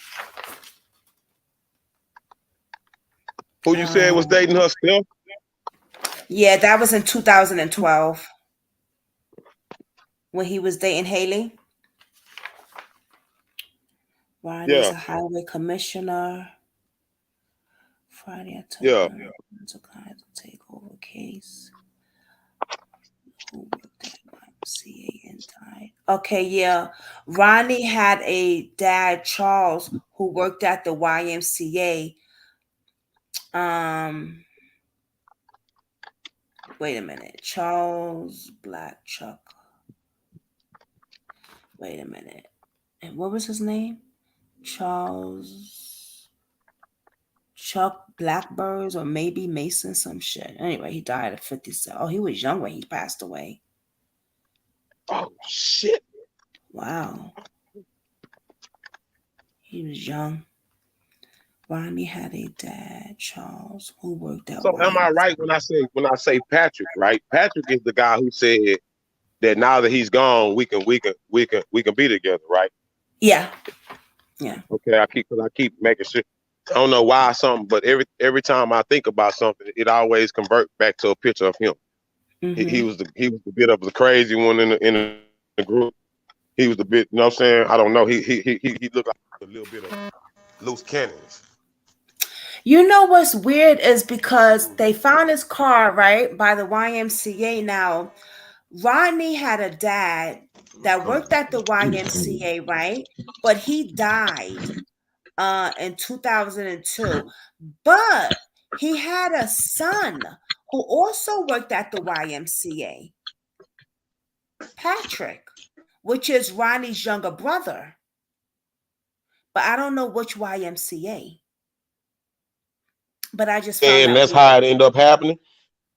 Who you said was Um, dating her still? yeah, that was in 2012 when he was dating Haley. Ronnie's Yeah, a highway commissioner. Friday, I took yeah. her to client to take over case. Who worked at YMCA and died. Okay, yeah. Ronnie had a dad, Charles, who worked at the YMCA. Um, wait a minute. Charles Black Chuck. Wait a minute. And what was his name? Charles Chuck Blackbirds or maybe Mason, some shit. Anyway, he died at 57. Oh, he was young when he passed away. Oh shit. Wow. He was young. Ronnie had a dad, Charles, who worked at So am I right YMCA. when I say Patrick? Right? Patrick is the guy who said that now that he's gone, we can be together. Right? Yeah, yeah. Okay. I keep making sure. I don't know why something, but every time I think about something, it always convert back to a picture of him. Mm-hmm. He was the bit of the crazy one in the group. He was the bit, you know what I'm saying? I don't know. He looked like a little bit of loose cannons. You know what's weird is because they found his car right by the YMCA. Now, Rodney had a dad that worked at the YMCA, right? But he died in 2002. But he had a son who also worked at the YMCA, Patrick, which is Ronnie's younger brother. But I don't know which YMCA. But I just found And that that's weird. how it ended up happening.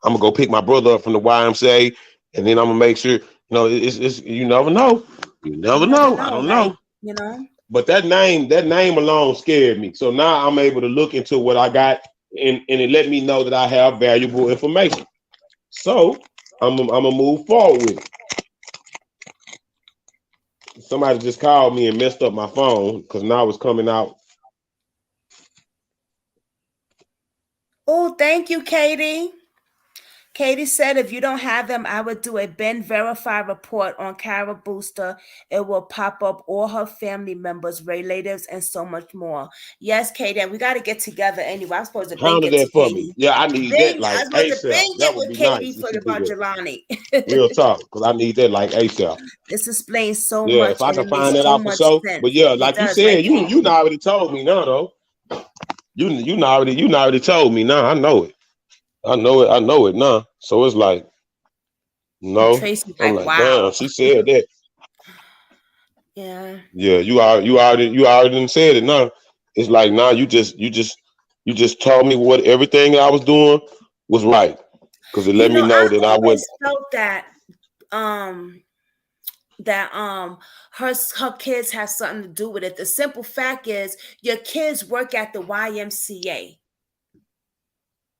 I'm gonna go pick my brother up from the YMCA, and then I'm gonna make sure. It's you never know. You You never never know. I know, don't right? know. You know? But that name alone scared me. So now I'm able to look into what I got, and it let me know that I have valuable information. So I'm gonna move forward with it. Somebody just called me and messed up my phone because now it's coming out. Oh, thank you, Katie. Katie said if you don't have them, I would do a Ben Verify report on Kara Booster. It will pop up all her family members, relatives, and so much more. Yes, Katie, and we got to get together anyway. I'm supposed to bang Handle it to that for me. Katie. Yeah, I need Bang, that I like was supposed to ASAP. bang That it would with be Katie nice for if you do about that. Jelani. Real talk, because I need that like ASAP. This explains so Yeah, if much I and can it makes find that so out for much sure. sense. But yeah, It like you does, right, said, Katie? you already told me now though. You already told me now. I know it. I know it. I know it now. So it's like, And no. Tracy's I'm like, like, damn, wow. she said that. Yeah. Yeah, you already done said it now. It's like now you just told me what everything I was doing was right. Cause it let me I know that I wouldn't. always felt um that her kids have something to do with it. The simple fact is your kids work at the YMCA.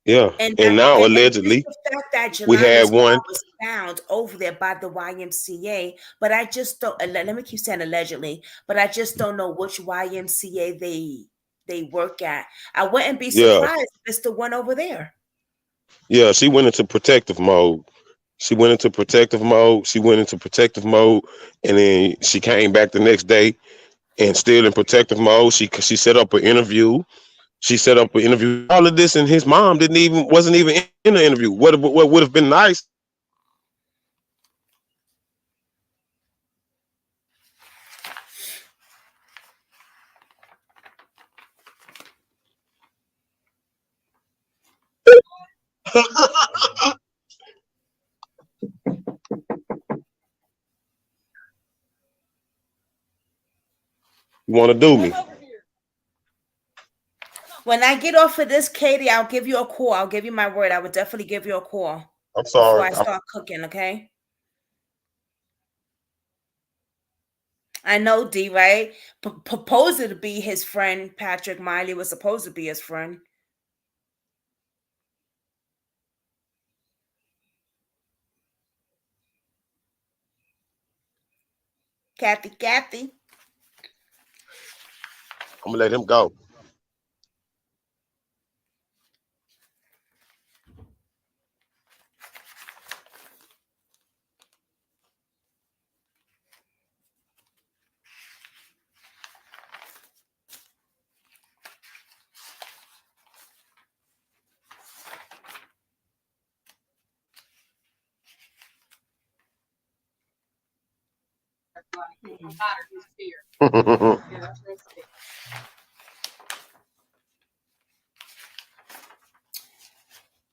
Yeah. And And that now and just allegedly the fact that we had Jelani's car one. was found over there by the YMCA, but I just don't let me keep saying allegedly, but I just don't know which YMCA they work at. I wouldn't be Yeah. surprised if it's the one over there. Yeah. She went into protective mode. She went into protective mode. She went into protective mode, and then she came back the next day and still in protective mode. She set up an interview. She set up an interview. All of this, and his mom didn't even wasn't even in the interview. What would have been nice. You want to do me? When I get off of this, Katie, I'll give you a call. I'll give you my word. I would definitely give you a call I'm before sorry. I start cooking, okay? I know D, right? Proposed to be his friend. Patrick Miley was supposed to be his friend. Kathy. I'm gonna let him go.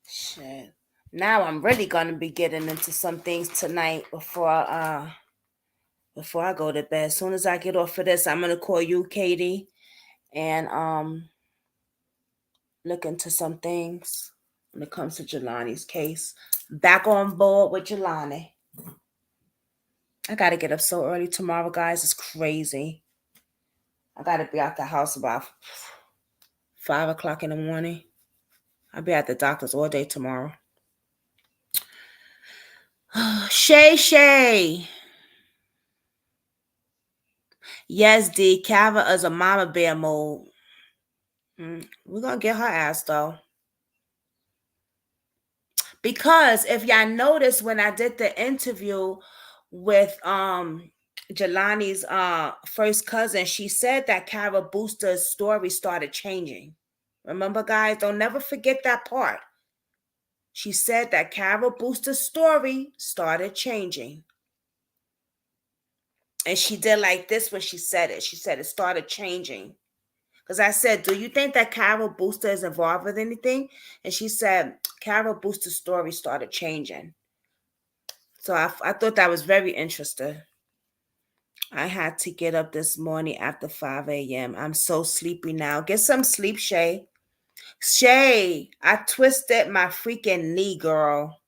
Shit. Now I'm really gonna be getting into some things tonight before I go to bed. As soon as I get off of this, I'm gonna call you, Katie, and look into some things when it comes to Jelani's case. Back on board with Jelani. I gotta get up so early tomorrow, guys. It's crazy. I gotta be out the house about 5 o'clock in the morning. I'll be at the doctor's all day tomorrow. Shay. Yes, D. Kava is a mama bear mode. We're gonna get her ass though. Because if y'all noticed when I did the interview with Jelani's first cousin, she said that Kara Booster's story started changing. Remember, guys, don't never forget that part. She said that Kara Booster's story started changing. And she did like this when she said it. She said it started changing. Because I said, do you think that Carol Booster is involved with anything? And she said, Carol Booster's story started changing. So I thought that was very interesting. I had to get up this morning after 5 a.m. I'm so sleepy now. Get some sleep, Shay. Shay, I twisted my freaking knee, girl.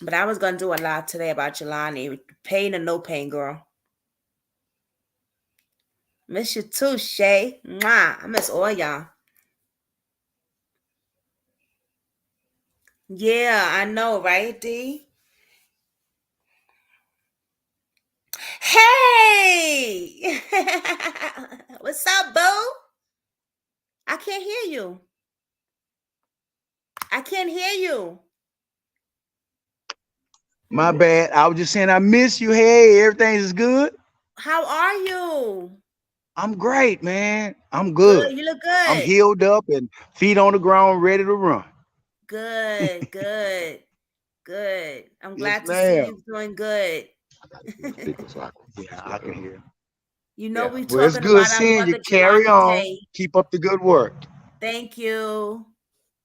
But I was going to do a lot today about Jelani. Pain or no pain, girl. Miss you too, Shay. Mwah. I miss all y'all. Yeah, I know, right, D? Hey! What's up, boo? I can't hear you. I can't hear you. My bad. I was just saying I miss you. Hey, everything is good. How are you? I'm great, man. I'm Good. good. You look I'm good. healed up and feet on the ground, ready to run. Good. Good. Good. I'm Yes, glad to see ma'am. you doing good. Speaker so I can Yeah, see I can hear. You know Yeah. we Well, it's talking good about our seeing you. brother Carry Jelani on. Day. Keep up the good work. Thank you.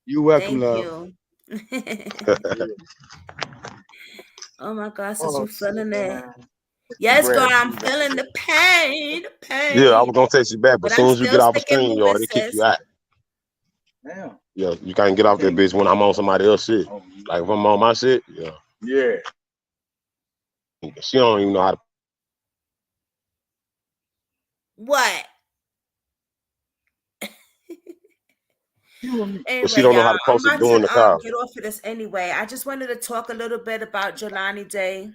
You're welcome, Thank love. you. Yeah. Oh my gosh, since Oh, you feeling it. man. Yes, girl, Glad to I'm be back feeling again. the pain, the Yeah, I pain. was gonna text you back, but But as I'm soon as you get still off a sticking stream, moving, yard, they kick you sis. out. Yeah. Yeah, you can't get off that bitch when I'm on somebody else shit. Oh, Like if I'm on my shit, yeah. yeah. She don't even know how to. What? But she Anyway, don't know how y'all, to I'm post it about during the to call. get off of this anyway. I just wanted to talk a little bit about Jelani Day.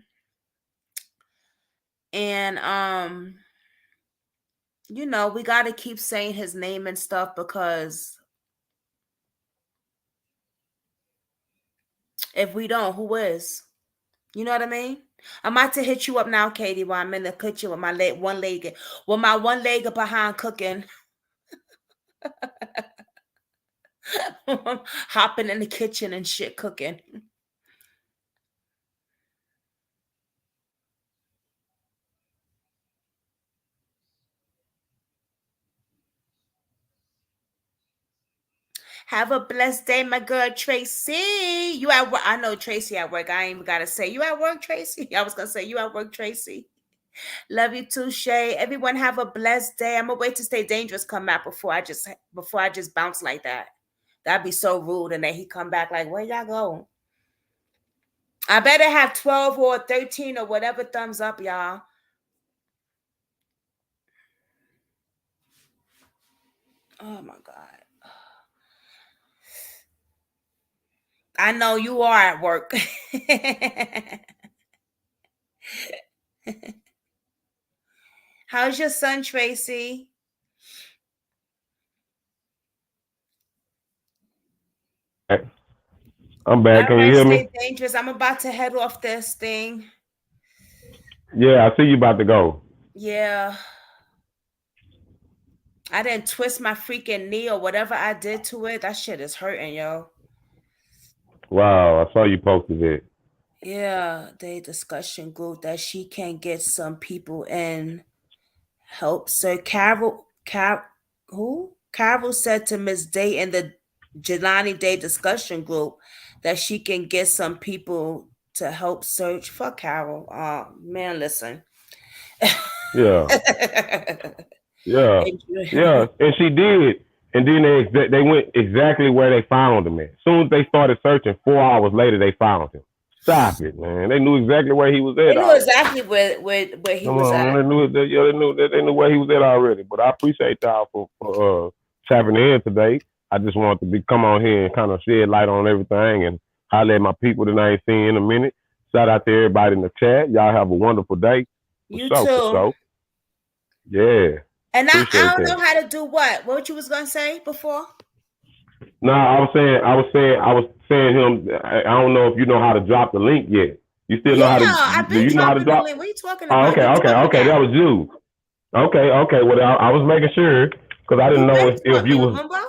And we gotta keep saying his name and stuff because if we don't, who is? You know what I mean? I'm about to hit you up now, Katie, while I'm in the kitchen with my one leg behind cooking. Hopping in the kitchen and shit cooking. Have a blessed day, my girl Tracy. You at work? I know Tracy at work. I ain't even gotta say you at work, Tracy. I was gonna say you at work, Tracy. Love you too, Shay. Everyone have a blessed day. I'm gonna wait to stay dangerous come out before I just bounce like that. That'd be so rude. And then he come back like, where y'all go? I better have 12 or 13 or whatever thumbs up, y'all. Oh my God. I know you are at work. How's your son, Tracy? I'm All back. Can you right, hear me? stay dangerous. I'm about to head off this thing. Yeah, I see you about to go. Yeah. I didn't twist my freaking knee or whatever I did to it. That shit is hurting, yo. Wow, I saw you posted it. Yeah, they discussion group that she can get some people in help. So who? Carol said to Miss Day in the Jelani Day discussion group that she can get some people to help search for Carol. Oh man, listen. Yeah, yeah, yeah, Adrian. and she did. And then they went exactly where they found him at. As soon as they started searching, 4 hours later they found him. Stop it, man. They knew exactly where he was They at knew already. exactly where he Come was on, man. at. They knew where he was at already. But I appreciate y'all for tapping in today. I just wanted to come on here and kind of shed light on everything and holler at my people that I ain't seen in a minute. Shout out to everybody in the chat. Y'all have a wonderful day. For You sure, for too. sure. Yeah. And I Appreciate don't that. know how to do what? What you was gonna say before? No, I was saying him. I don't know if you know how to drop the link yet. You still Yeah, know how to? I've Do been you know how to dropping the drop? link. What are you talking Oh, about? okay, You okay, taught me okay. that. That was you. Okay, okay. Well, I was making sure because I didn't You know been if taught you me, was. remember?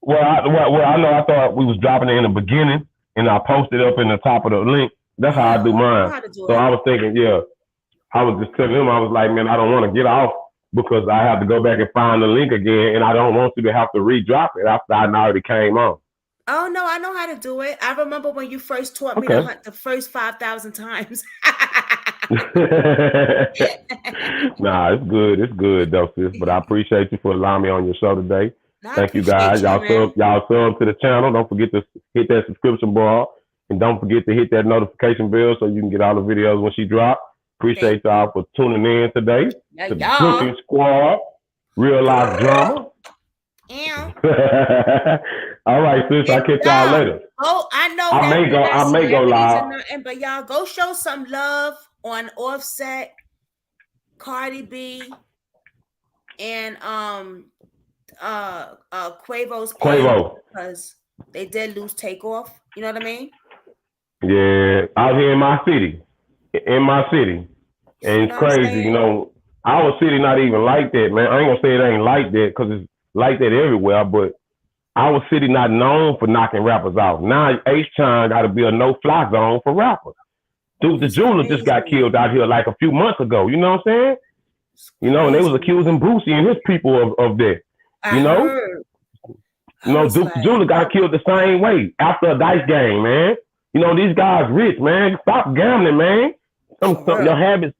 Well, I know. I thought we was dropping it in the beginning, and I posted up in the top of the link. That's how I Yeah, do I know mine. how to do So it. I was thinking, yeah, I was just telling him, I was like, man, I don't want to get off because I have to go back and find the link again, and I don't want you to have to re-drop it after I already came on. Oh no, I know how to do it. I remember when you first taught me to Okay. hunt the first 5,000 times. Nah, it's good. It's good though, sis. But I appreciate you for allowing me on your show today. I Thank you guys. appreciate you, man. Y'all sub to the channel. Don't forget to hit that subscription bar. And don't forget to hit that notification bell so you can get all the videos when she drop. Thank Appreciate you. y'all for tuning in today Yeah, to the y'all. Brooklyn Squad. Real life drama. Yeah. All right, sis. And I'll catch y'all y'all, later. oh, I know that we not I may go celebrities live. and nothing, but y'all go show some love on Offset Cardi B and Quavo's page Quavo. because they did lose Takeoff. You know what I mean? Yeah, out here in my city. In my city. You And know it's what I'm crazy, saying? our city not even like that, man. I ain't gonna say it ain't like that because it's like that everywhere, but our city not known for knocking rappers out. Now H-Town got to be a no-fly zone for rappers. Dude, the It's jeweler just got crazy. killed out here like a few months ago. You know what I'm saying? It's And they was crazy, accusing man. Boosie and his people of that. I You know, heard. I was Duke the like, jeweler got killed the same way after a dice game, man. These guys rich, man. Stop gambling, man. for Some your real. habits.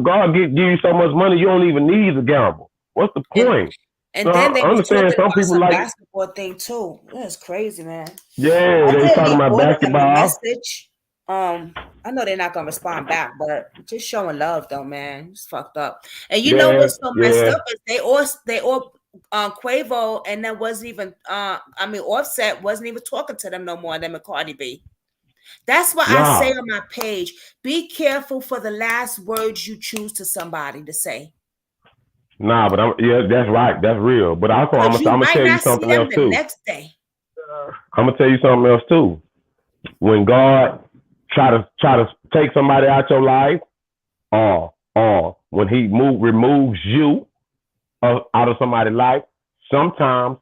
God give you so much money you don't even need to gamble. What's the And point? and So then they I was understand talking some about people some like, basketball thing too. That's crazy, man. yeah, I they was did talking leave about all of them a basketball. message. I know they're not gonna respond back, but just showing love though, man. It's fucked up. And you know Yeah, what's so messed yeah, up is they all Quavo and then wasn't even Offset wasn't even talking to them no more, them and Cardi B. That's why I say nah, on my page, be careful for the last words you choose to somebody to say. nah. But yeah, that's right, that's real. But also, Because you I'm gonna might tell you not see something them else the too. next day. I'm gonna tell you something else too. When God try to take somebody out your life, or when He removes you out of somebody's life, sometimes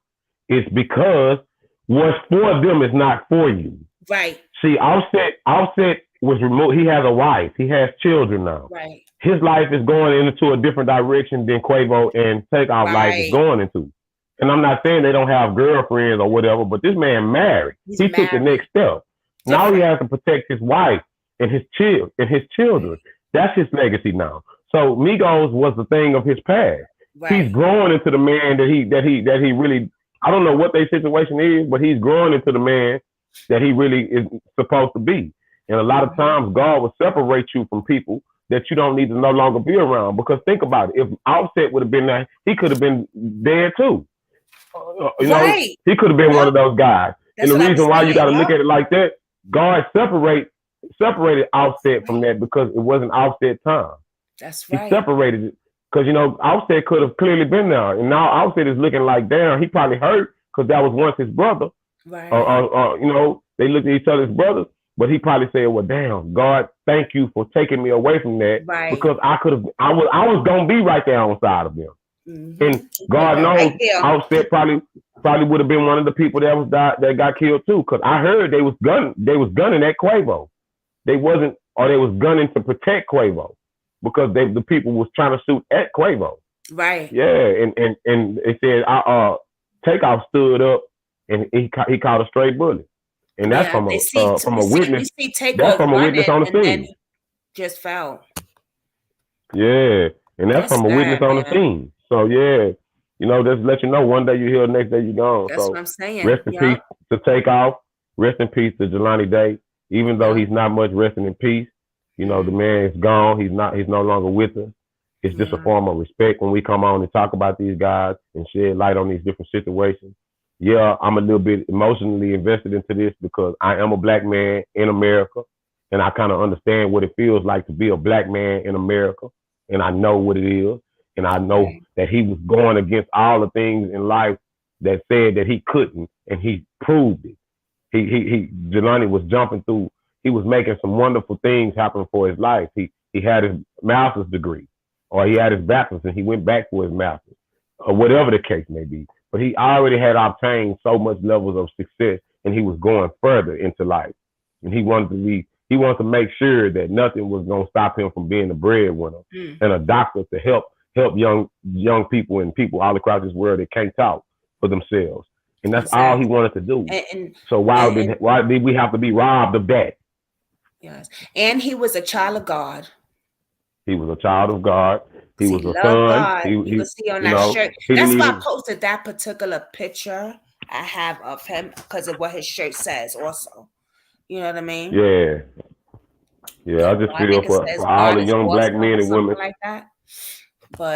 it's because what's for them is not for you. Right, See, Offset was removed. He has a wife. He has children now. right, His life is going into a different direction than Quavo and Takeoff life is right. going into. And I'm not saying they don't have girlfriends or whatever, but this man married. He's He took the married. next step. Now he Different. has to protect his wife and his children. Right, That's his legacy now. So Migos was the thing of his past. He's right. growing into the man that he really. I don't know what their situation is, but he's growing into the man that he really is supposed to be. And a lot of Hmm. times, God will separate you from people that you don't need to no longer be around. Because think about it: if Offset would have been there, he could have been dead too. Right. He could have been one Yep. of those guys. And That's the what I was reason why you got saying. to look Yep. at it like that, God separated Offset from that because it wasn't Offset time. That's He right. separated it because Offset could have clearly been there, and now Offset is looking like damn. He probably hurt because that was once his brother. Right. They looked at each other as brothers, but he probably said, "Well, damn, God, thank you for taking me away from that Right. because I was gonna be right there on side of them." Mm-hmm. And He could have God been right knows, there. Offset probably would have been one of the people that got killed too. Because I heard they was gunning at Quavo. They was gunning to protect Quavo because the people was trying to shoot at Quavo. Right. Yeah, and it said Takeoff stood up and he caught a straight bullet, and that's Yeah. from They a see. from We a see. witness. We see That's Takeoff from a witness running, on the and then scene. he just fell. Yeah, and that's That's from a witness sad, on the man. scene. So yeah, just let you know one day you here, next day you gone. That's what So I'm saying. rest in peace Yep. to Takeoff. Rest in peace to Jelani Day. Even though Yep. he's not much resting in peace, the Mm, man is gone. He's no longer with us. It's just a yeah. form of respect when we come on and talk about these guys and shed light on these different situations. Yeah, I'm a little bit emotionally invested into this because I am a black man in America and I kind of understand what it feels like to be a black man in America. And I know what it is. And I know Right. that he was going against all the things in life that said that he couldn't, and he proved it. Jelani was jumping through. He was making some wonderful things happen for his life. He had his master's degree, or he had his bachelor's, and he went back for his master's, or whatever the case may be. But he already had obtained so much levels of success, and he was going further into life. And he wanted to be. He wanted to make sure that nothing was going to stop him from being a breadwinner Mm, and a doctor to help young people and people all across this world that can't talk for themselves. And that's all he exactly. wanted to do. And and, So and and why did we have to be robbed of that? yes. And he was a child of God. He was a child of God. He Because he was a loved son. God. You can see on You that know, shirt. he didn't That's why I even. posted that particular picture I have of him because of what his shirt says also. You know what I mean? Yeah, yeah. I You know, just I feel think it for says all God the is young black awesome men or and something women. like that.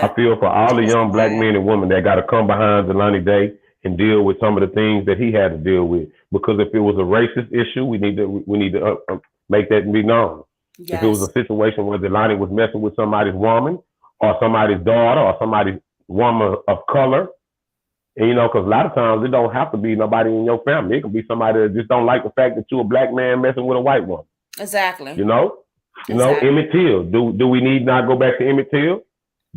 I But feel for all the it's young black sad. men and women that got to come behind Jelani Day and deal with some of the things that he had to deal with. Because if it was a racist issue, we need to make that be known. If it was Yes. a situation where Jelani was messing with somebody's woman, or somebody's daughter or somebody's woman of color. And, you know, because a lot of times it don't have to be nobody in your family. It can be somebody that just don't like the fact that you're a black man messing with a white woman. Exactly. You know? You know, Emmett Till. Do we need not go back to Emmett Till?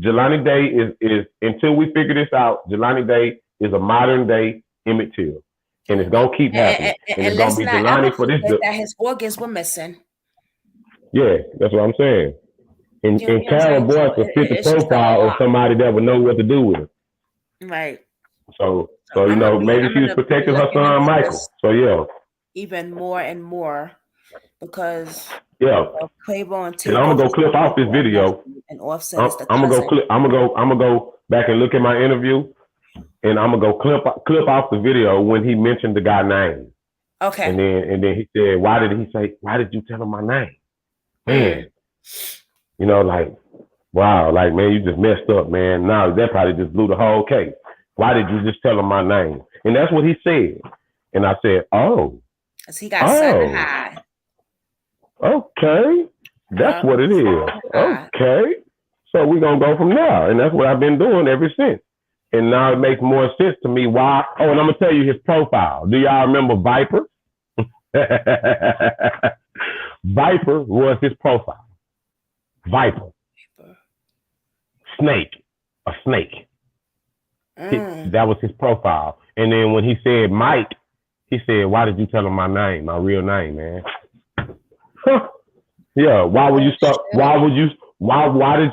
Jelani Day is until we figure this out, Jelani Day is a modern day Emmett Till. And it's gonna keep happening. And it's gonna be Jelani for this. That his organs were missing. Yeah, that's what I'm saying. And Carol Boyce will fit the profile of somebody that would know what to do with it. Right. So you know, maybe she was protecting her son Michael. So yeah. Even more and more because Quavo and I'm gonna go clip off this video. And Offset is the I'm gonna go back and look at my interview, and I'm gonna go clip off the video when he mentioned the guy's name. Okay. And then he said, why did you tell him my name? Man, you know, like, wow, like, man, you just messed up, man. Now that probably just blew the whole case. Why did you just tell him my name? And that's what he said. And I said, oh. Because he got Southern high. Okay. That's what it is. Okay. So we're going to go from there. And that's what I've been doing ever since. And now it makes more sense to me why. Oh, and I'm going to tell you his profile. Do y'all remember Viper? Viper was his profile. Viper. Snake. A snake. That was his profile. And then when he said Mike, he said, why did you tell him my name, my real name, man? Yeah, why did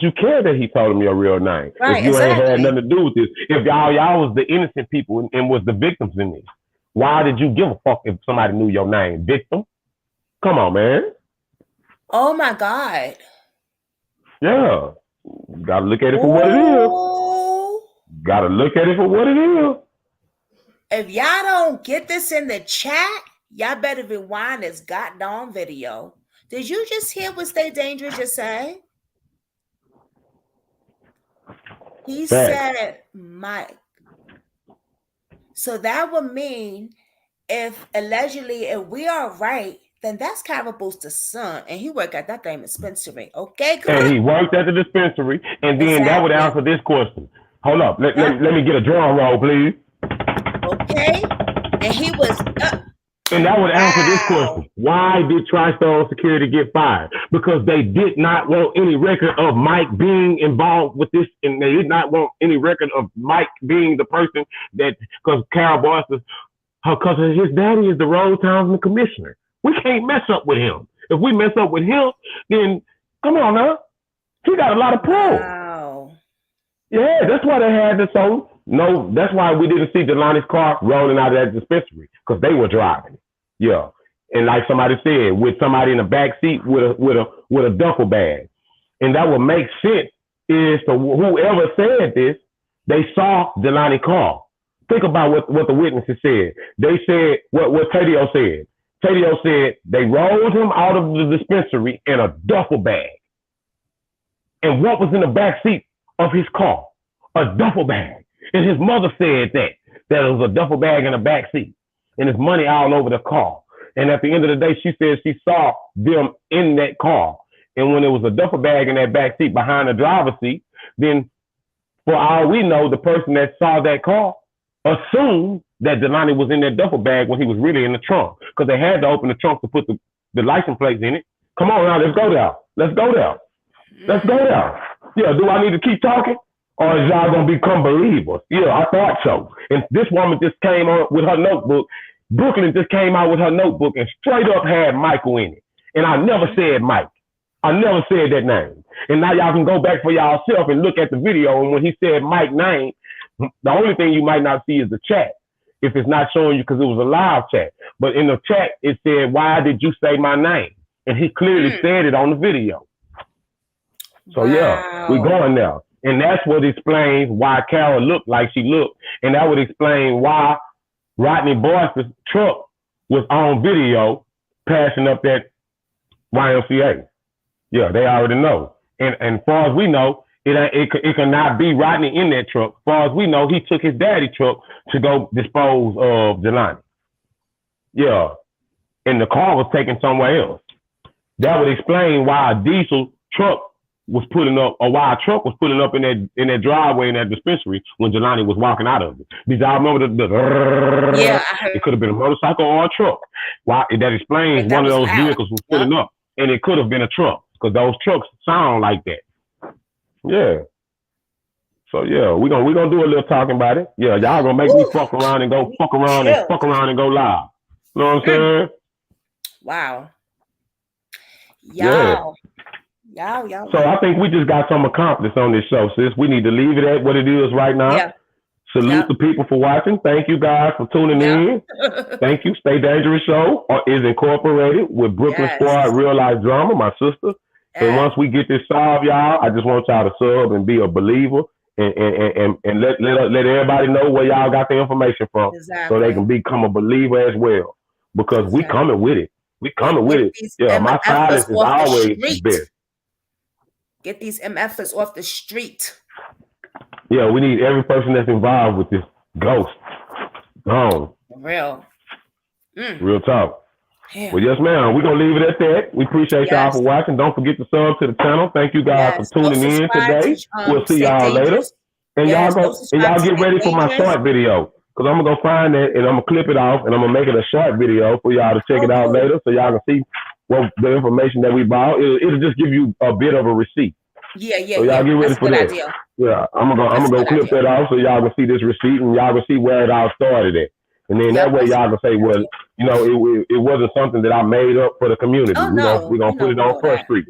you care that he told him your real name? Right, if you ain't had nothing to do with this, if y'all was the innocent people and was the victims in this, why did you give a fuck if somebody knew your name? Victim? Come on, man. Oh my God. Yeah. Gotta look at it for what it is. Gotta look at it for what it is. If y'all don't get this in the chat, y'all better rewind this goddamn video. Did you just hear what Stay Dangerous just said? He said Mike. So that would mean if we are right, then that's Kyra Booster's son, and he worked at that damn dispensary. Okay, girl? And he worked at the dispensary, and then that would answer this question. Hold up, let me get a drum roll, please. Okay, and he was and that would answer this question. Why did TriStone Security get fired? Because they did not want any record of Mike being involved with this, and they did not want any record of Mike being the person that, because Carol Boyce because his daddy is the road townsman commissioner. We can't mess up with him. If we mess up with him, then come on now. He got a lot of pull. Wow. Yeah, that's why they had this. So no, that's why we didn't see Jelani's car rolling out of that dispensary, because they were driving. Yeah, and like somebody said, with somebody in the back seat with a duffel bag, and that would make sense is to whoever said this, they saw Jelani's car. Think about what the witnesses said. They said what Tadio said. Tadio said they rolled him out of the dispensary in a duffel bag. And what was in the back seat of his car? A duffel bag. And his mother said that it was a duffel bag in the back seat. And there's money all over the car. And at the end of the day, she said she saw them in that car. And when there was a duffel bag in that back seat behind the driver's seat, then for all we know, the person that saw that car assumed that Jelani was in that duffel bag when he was really in the trunk, because they had to open the trunk to put the license plates in it. Come on now, let's go there. Let's go there. Let's go there. Yeah, do I need to keep talking? Or is y'all going to become believers? Yeah, I thought so. And this woman just came on with her notebook. Brooklyn just came out with her notebook and straight up had Michael in it. And I never said Mike. I never said that name. And now y'all can go back for y'allself and look at the video. And when he said Mike's name, the only thing you might not see is the chat, if it's not showing you, because it was a live chat. But in the chat, it said, why did you say my name? And he clearly said it on the video. So yeah, we're going now. And that's what explains why Carol looked like she looked. And that would explain why Rodney Boyce's truck was on video passing up that YMCA. Yeah, they already know. And as far as we know, it cannot be Rodney in that truck. As far as we know, he took his daddy truck to go dispose of Jelani. Yeah. And the car was taken somewhere else. That would explain why a diesel truck was pulling up, or why a truck was pulling up in that driveway in that dispensary when Jelani was walking out of it. Because I remember Yeah, I heard it could have been a motorcycle or a truck. Why that explains that one of was those loud. vehicles was pulling up, and it could have been a truck because those trucks sound like that. Yeah. So yeah, we gonna do a little talking about it. Yeah, y'all gonna make me fuck around and go fuck around and fuck around and go live. You know what I'm saying? Wow. Yeah. Y'all. So I think we just got some accomplished on this show, sis. We need to leave it at what it is right now. Yeah. Salute the people for watching. Thank you guys for tuning in. Thank you. Stay Dangerous Show is incorporated with Brooklyn Squad Real Life Drama, my sister. And once we get this solved, y'all, I just want y'all to sub and be a believer and let everybody know where y'all got the information from so they can become a believer as well. Because we coming with it. We coming with it. Yeah, my silence is always the best. Get these MFers off the street. Yeah, we need every person that's involved with this ghost. Gone. Real. Real talk. Yeah. Well, yes, ma'am. We're going to leave it at that. We appreciate y'all for watching. Don't forget to sub to the channel. Thank you guys for tuning in today. We'll see y'all later. And y'all get ready for my short video. Because I'm going to go find it and I'm going to clip it off and I'm going to make it a short video for y'all to check it out later so y'all can see what the information that we bought. It'll just give you a bit of a receipt. Yeah. So y'all get ready for that. Idea. Yeah, I'm gonna go clip that off so y'all can see this receipt and y'all can see where it all started at. And then that way y'all can say, well, you know, it wasn't something that I made up for the community. We're gonna put it on Front Street.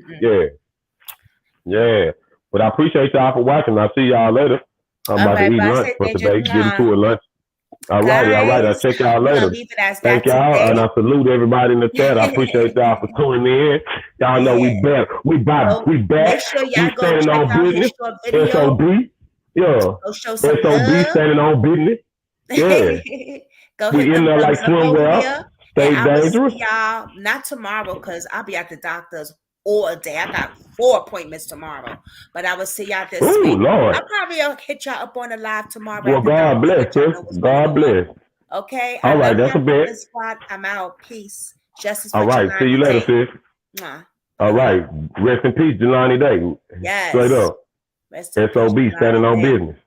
Yeah. But I appreciate y'all for watching. I'll see y'all later. I'm about to eat lunch for today. Get into a lunch. All right. I'll check y'all later. Thank y'all, and I salute everybody in the chat. I appreciate y'all for tuning in. Y'all know we back. We back. Make sure y'all go standing on business. SOB. Yeah. SOB standing on business. Yeah. We in there like swimwear. Stay dangerous. Y'all not tomorrow because I'll be at the doctor's all day. I got 4 appointments tomorrow, but I will see y'all this week. Lord. I'll probably hit y'all up on a live tomorrow. Well, God bless, sis. God bless. Okay. All right, that's a bet. I'm out. Peace. Justice. All right. See you later, sis. All right. Rest in peace, Jelani Day. Yes. Straight up. SOB standing on business.